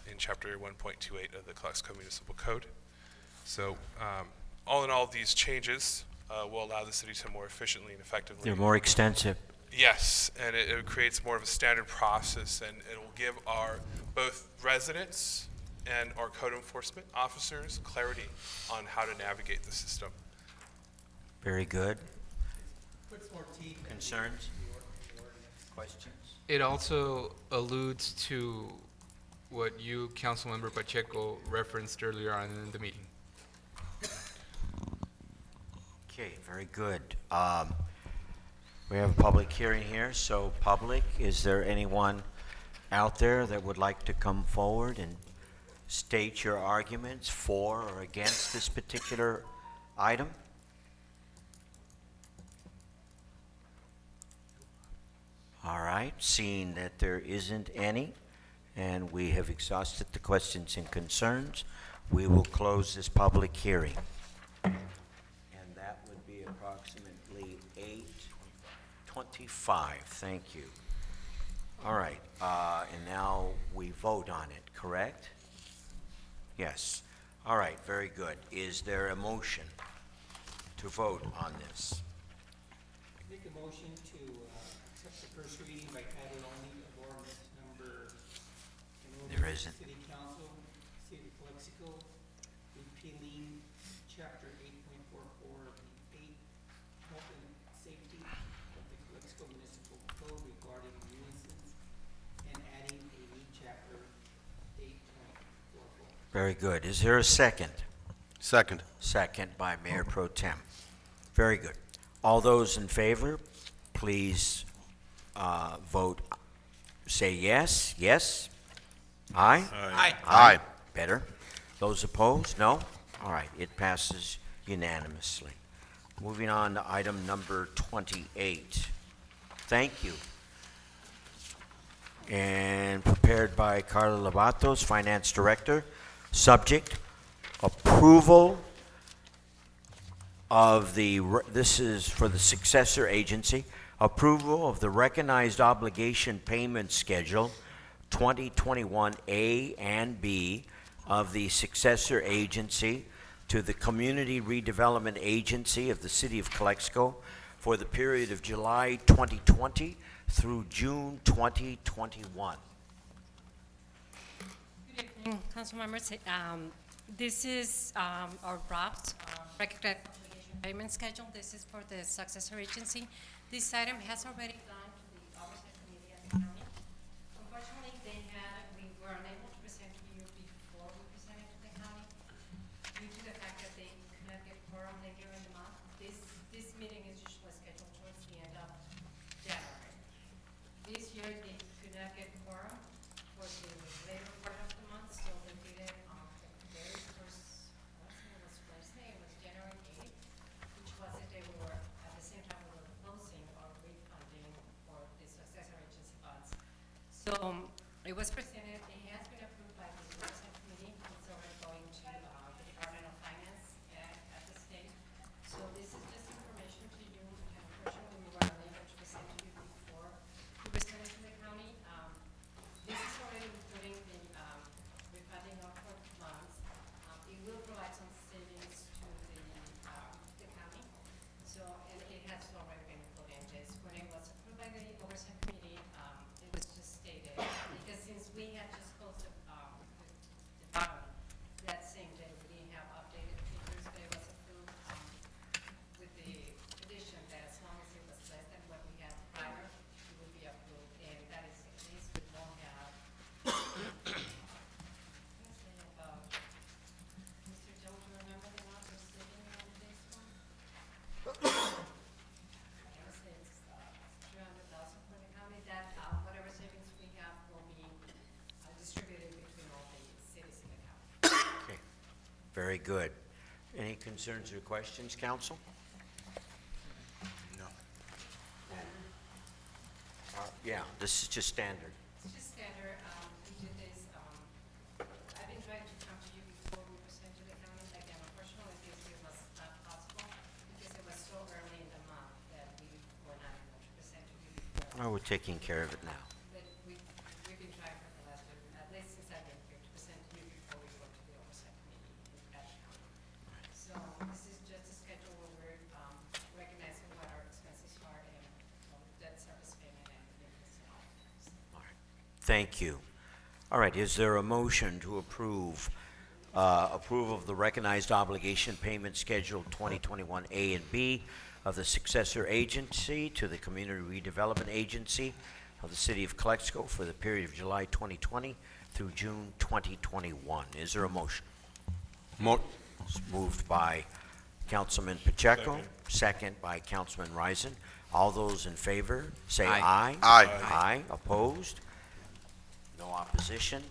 in Chapter 1.28 of the Calexico Municipal Code. So all in all, these changes will allow the city to more efficiently and effectively... They're more extensive. Yes, and it creates more of a standard process, and it will give our both residents and our code enforcement officers clarity on how to navigate the system. Very good. Concerns? Questions? It also alludes to what you, Councilmember Pacheco, referenced earlier on in the meeting. Okay, very good. We have a public hearing here, so public, is there anyone out there that would like to come forward and state your arguments for or against this particular item? All right, seeing that there isn't any, and we have exhausted the questions and concerns, we will close this public hearing. And that would be approximately 8:25. Thank you. All right, and now we vote on it, correct? Yes. All right, very good. Is there a motion to vote on this? Make a motion to accept the first reading by title only of ordinance number. There isn't. City Council, City of Calexico, repealing chapter 8.44 of the health and safety of the Calexico Municipal Code regarding nuisance and adding a new chapter 8.44. Very good. Is there a second? Second. Second by Mayor Pro Tem. Very good. All those in favor, please vote, say yes. Yes? Aye? Aye. Aye. Better. Those opposed? No? All right, it passes unanimously. Moving on to item number 28. Thank you. And prepared by Carla Lavatos, Finance Director. Subject, approval of this is for the successor agency, approval of the recognized obligation payment schedule 2021 A and B of the successor agency to the Community Redevelopment Agency of the City of Calexico for the period of July 2020 through June 2021. Good evening, council members. This is our ROPS, recognized obligation payment schedule. This is for the successor agency. This item has already gone to the oversight committee at the county. Unfortunately, we were unable to present to you before we presented to the county due to the fact that they could not get quorum later in the month. This meeting is usually scheduled towards the end of January. This year, they could not get quorum for the later part of the month, so they did it on the very first, I think it was Wednesday, it was January 8th, which was the day we were, at the same time we were closing or refunding for the successor agency funds. So it was presented, it has been approved by the oversight committee, it's already going to the Department of Finance at the state. So this is just information to you, and unfortunately we were unable to present to you before we presented to the county. This is already including the refunding of for funds. It will provide some savings to the county. So, and it has already been included in this. When it was approved by the oversight committee, it was just stated, because since we had just closed the bottom that same day, we didn't have updated figures, but it was approved with the condition that as long as it was less than what we had prior, it would be approved, and that is the case. We don't have, Mr. Jones, you remember the amount we're saving on this one? I want to say it's 300,000 for the county. That whatever savings we have will be distributed between all the cities in the county. Okay, very good. Any concerns or questions, council? No. Yeah, this is just standard. It's just standard. We did this, I've been trying to come to you before we present to the county. Again, unfortunately, this year was not possible because it was so early in the month that we were not able to present to you before. Oh, we're taking care of it now. But we've been trying for the last week, at least since I've been here, to present to you before we go to the oversight committee at the county. So this is just a schedule where we're recognizing what our expenses are and debt service payment and interest and all that. All right. Thank you. All right, is there a motion to approve approval of the recognized obligation payment schedule 2021 A and B of the successor agency to the Community Redevelopment Agency of the City of Calexico for the period of July 2020 through June 2021? Is there a motion? It's moved by Councilman Pacheco, second by Councilman Risen. All those in favor, say aye. Aye. Aye. Opposed? No opposition.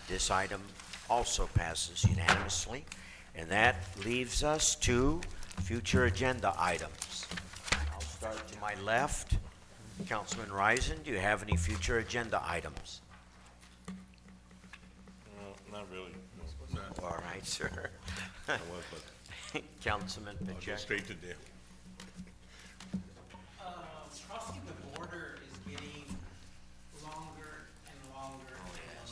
This item also passes unanimously. And that leaves us to future agenda items. I'll start to my left. Councilman Risen, do you have any future agenda items? Not really. All right, sir. I was, but Councilman I'll go Pacheco. straight to there. Crossing the border is getting longer and longer, and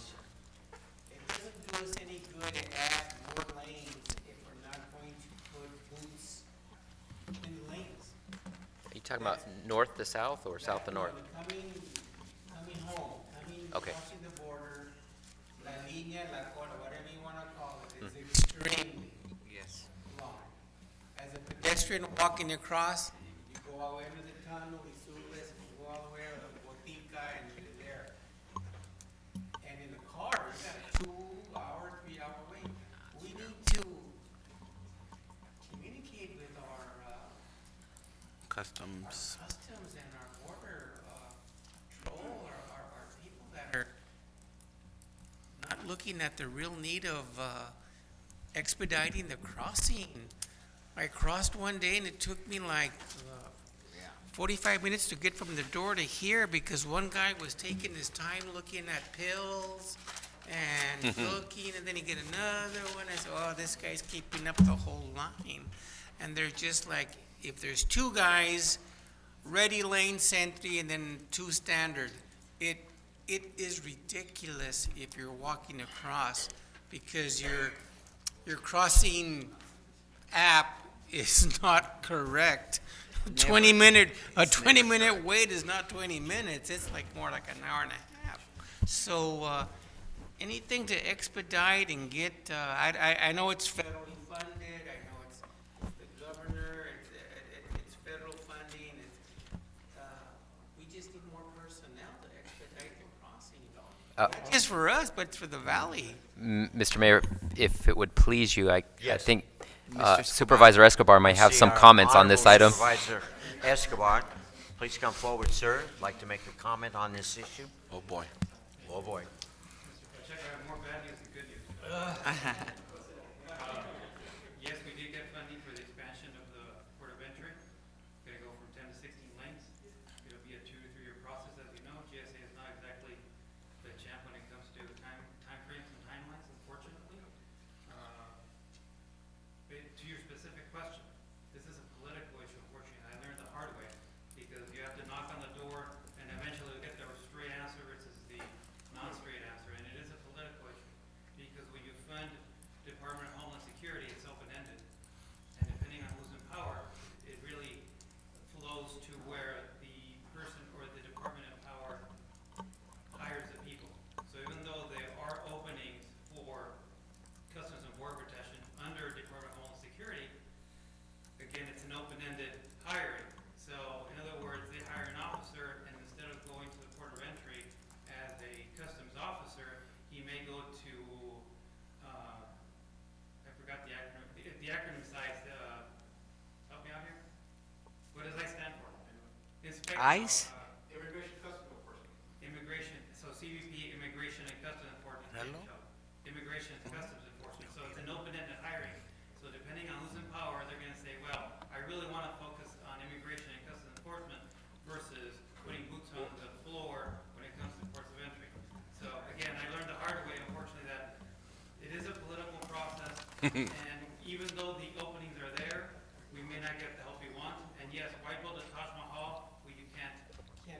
it doesn't do us any good to add more lanes if we're not going to put boots in the lanes. Are you talking about north to south or south to north? Coming home, Okay. crossing the border, La Línea, La Cola, whatever you wanna call it, it's extremely Yes. long. As a pedestrian walking across, you go all the way into the tunnel, you go all the way to Botica, and you're there. And in the car, you got a 2-hour, 3-hour wait. We need to communicate with our Customs. customs and our border patrol, our people that are not looking at the real need of expediting the crossing. I crossed one day and it took me like 45 minutes to get from the door to here because one guy was taking his time looking at pills and looking, and then he get another one. I said, oh, this guy's keeping up the whole line. And they're just like, if there's 2 guys, ready lane sentry, and then 2 standard, it is ridiculous if you're walking across because your crossing app is not correct. A 20-minute wait is not 20 minutes. It's like more like an hour and a half. So anything to expedite and get, I know it's federally funded. I know it's the governor. It's federal funding. We just need more personnel to expedite the crossing. Not just for us, but for the valley. Mr. Mayor, if it would please you, I Yes. think Mr. Supervisor Escobar might have See some our comments on this Honorable item. Supervisor Escobar, please come forward, sir. Like to make a comment on this issue? Oh, boy. Oh, boy. Yes, we did get funding for the expansion of the port of entry. Gonna go from 10 to 16 lanes. It'll be a 2 to 3 year process, as you know. GSA is not exactly the champ when it comes to timeframes and timelines, unfortunately. But to your specific question, this is a political issue, unfortunately. I learned the hard way because you have to knock on the door and eventually get the straight answer versus the non-straight answer, and it is a political issue because when you fund Department of Homeland Security, it's open-ended, and depending on who's in power, it really flows to where the person or the department in power hires the people. So even though there are openings for Customs and Border Protection under Department of Homeland Security, again, it's an open-ended hiring. So in other words, they hire an officer, and instead of going to the port of entry as a customs officer, he may go to, I forgot the acronym. The acronym size, help me out here. What does I stand for? ICE? Immigration Customs Enforcement. Immigration, so CBP, Immigration and Customs Enforcement. Hello? Immigration and Customs Enforcement. So it's an open-ended hiring. So depending on who's in power, they're gonna say, well, I really wanna focus on immigration and customs enforcement versus putting boots on the floor when it comes to ports of entry. So again, I learned the hard way, unfortunately, that it is a political process, and even though the openings are there, we may not get the help we want. And yes, why build a Taj Mahal when you can't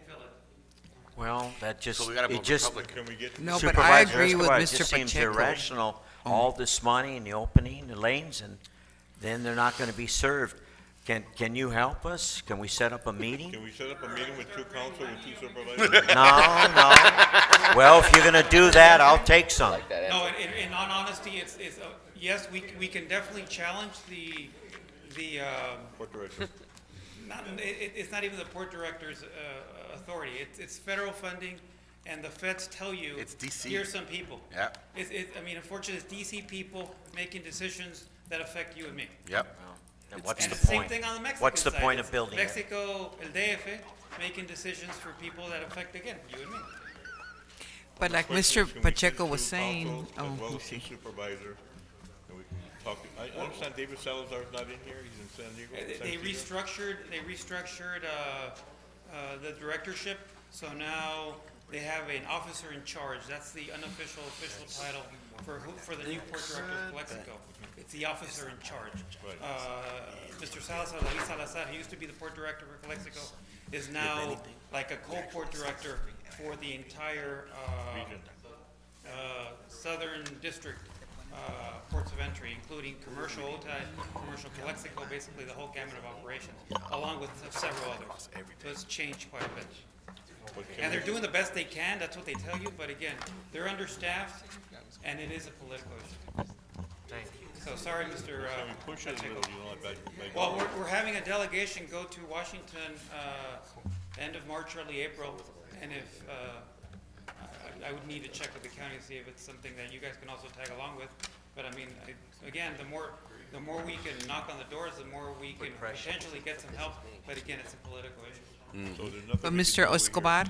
fill it? Well, that just, So we gotta it vote just. Republican. Can we get? No, but I Supervisor agree with Escobar, it Mr. just seems Pacheco. irrational, all this money in the opening, the lanes, and then they're not gonna be served. Can you help us? Can we set up a meeting? Can we set up a meeting with 2 council and 2 supervisors? No. Well, if you're gonna do that, I'll take some. No, in all honesty, it's yes, we can definitely challenge the Port director. it's not even the port director's authority. It's federal funding, and the feds tell you. It's DC. Here's some people. Yeah. I mean, unfortunately, it's DC people making decisions that affect you and me. Yep. And what's And the it's the same point? thing on the Mexican What's the side. point of It's building it? Mexico, El DF, making decisions for people that affect, again, you and me. But like Question Mr. is, can we Pacheco get was 2 saying, council as well oh, as 2 supervisor, and we can talk, I understand David Salazar's not in here, he's in San Diego. They restructured the directorship, so now they have an officer in charge. That's the unofficial official title for the new port director of Calexico. It's the officer in charge. Mr. Salazar, Luis Salazar, who used to be the port director for Calexico, is now like a co-port director for the entire southern district ports of entry, including commercial OTAD, commercial Calexico, basically the whole gamut of operations, along with several others. So it's changed quite a bit. And they're doing the best they can, that's what they tell you, but again, they're understaffed, and it is a political issue. So sorry, Mr. Pacheco. Well, we're having a delegation go to Washington end of March, early April, and if I would need to check with the county to see if it's something that you guys can also tag along with. But I mean, again, the more we can knock on the doors, the more we can potentially get some help. But again, it's a political issue. But Mr. Escobar?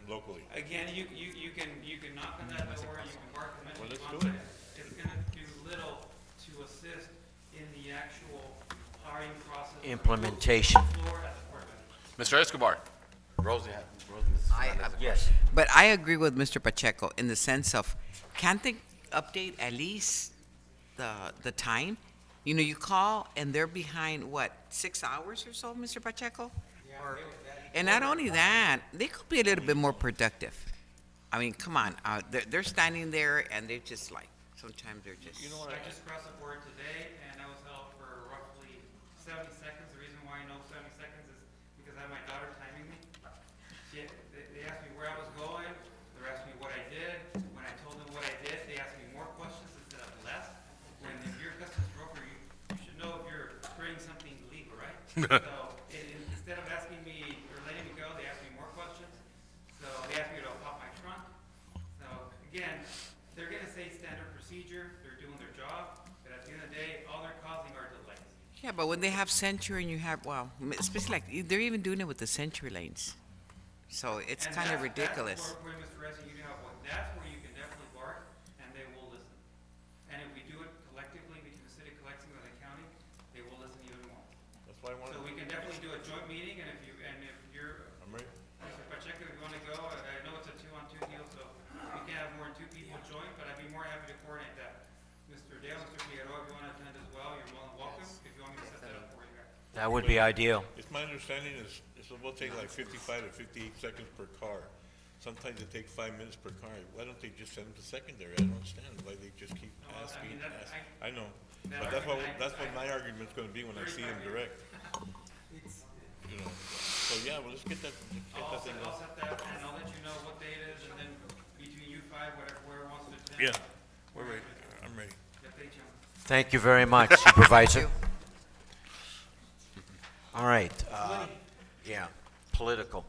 Locally. Again, you can knock on that door, you can bark as much as you want, but it's going to do little to assist in the actual hiring process. Implementation. Mr. Escobar. Yes. But I agree with Mr. Pacheco in the sense of, can't they update at least the time? You know, you call and they're behind, what, 6 hours or so, Mr. Pacheco? And not only that, they could be a little bit more productive. I mean, come on, they're standing there and they're just like, sometimes they're just. You know what? I just crossed the board today, and I was held for roughly 70 seconds. The reason why I know 70 seconds is because I have my daughter timing me. They asked me where I was going. They asked me what I did. When I told them what I did, they asked me more questions instead of less. When if you're a customs broker, you should know if you're bringing something illegal, right? So instead of asking me or letting me go, they asked me more questions. So they asked me to pop my trunk. So again, they're going to say standard procedure. They're doing their job. But at the end of the day, all they're causing are delays. Yeah, but when they have Century and you have, well, especially like, they're even doing it with the Century lanes. So it's And kind of that's ridiculous. where, Mr. Reza, you have one. That's where you can definitely bark, and they will listen. And if we do it collectively between the city of Calexico and the county, they will listen even more. That's why I wanted. So we can definitely do a joint meeting, and if you're, I'm ready. Mr. Pacheco, if you want to go, I know it's a 2-on-2 deal, so we can have more than 2 people join, but I'd be more happy to coordinate that. Mr. Dale, Mr. Figueroa, if you want to attend as well, you're more than welcome. If you want me to set that up for you guys. That would be ideal. It's my understanding is we'll take like 55 to 58 seconds per car. Sometimes it takes 5 minutes per car. Why don't they just send them to secondary? I don't understand why they just keep asking. I know, but that's what my argument's going to be when I see them direct. You know. So yeah, well, let's get that thing I'll going. set that, and I'll let you know what day it is, and then between you 5, whoever wants to attend. Yeah, we're ready. I'm ready. Thank you very much, Supervisor. All right. Yeah, political.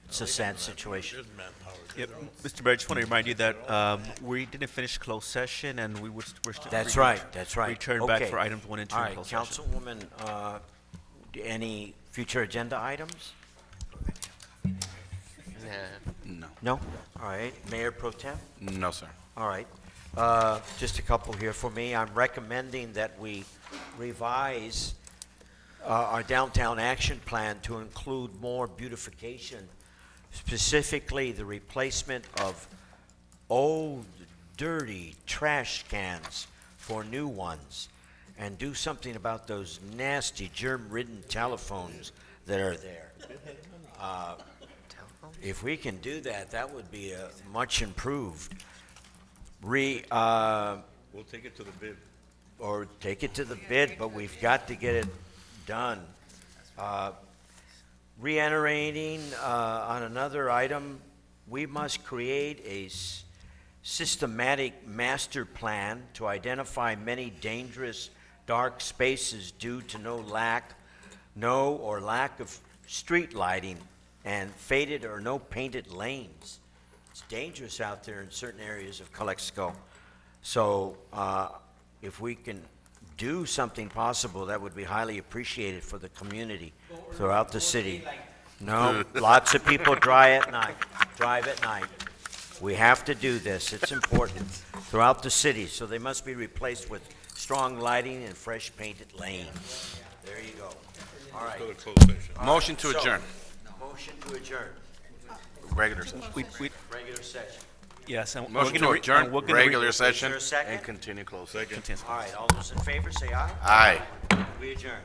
It's a sad situation. There's manpower. Yep. Mr. Mayor, I just want to remind you that we didn't finish closed session, and we're still. That's right, that's right. Return back Okay. for items 1 and 2 All in right, closed session. Councilwoman, any future agenda items? No. No? All right. Mayor Pro Tem? No, sir. All right. Just a couple here for me. I'm recommending that we revise our downtown action plan to include more beautification, specifically the replacement of old, dirty trash cans for new ones, and do something about those nasty germ-ridden telephones that are there. If we can do that, that would be much improved. We'll take it to the bid. Or take it to the bid, but we've got to get it done. Reiterating on another item, we must create a systematic master plan to identify many dangerous dark spaces due to no lack of street lighting and faded or no painted lanes. It's dangerous out there in certain areas of Calexico. So if we can do something possible, that would be highly appreciated for the community throughout the city. No, lots of people drive at night. We have to do this. It's important throughout the city, so they must be replaced with strong lighting and fresh painted lanes. There you go. All right. Motion to adjourn. Motion to adjourn. Regular session. Regular session. Yes, and we're Motion gonna to re- adjourn, and we're gonna regular re- Is there session, a second? and continue closed session. Continue. All right, all those in favor, say aye. Aye. We adjourn.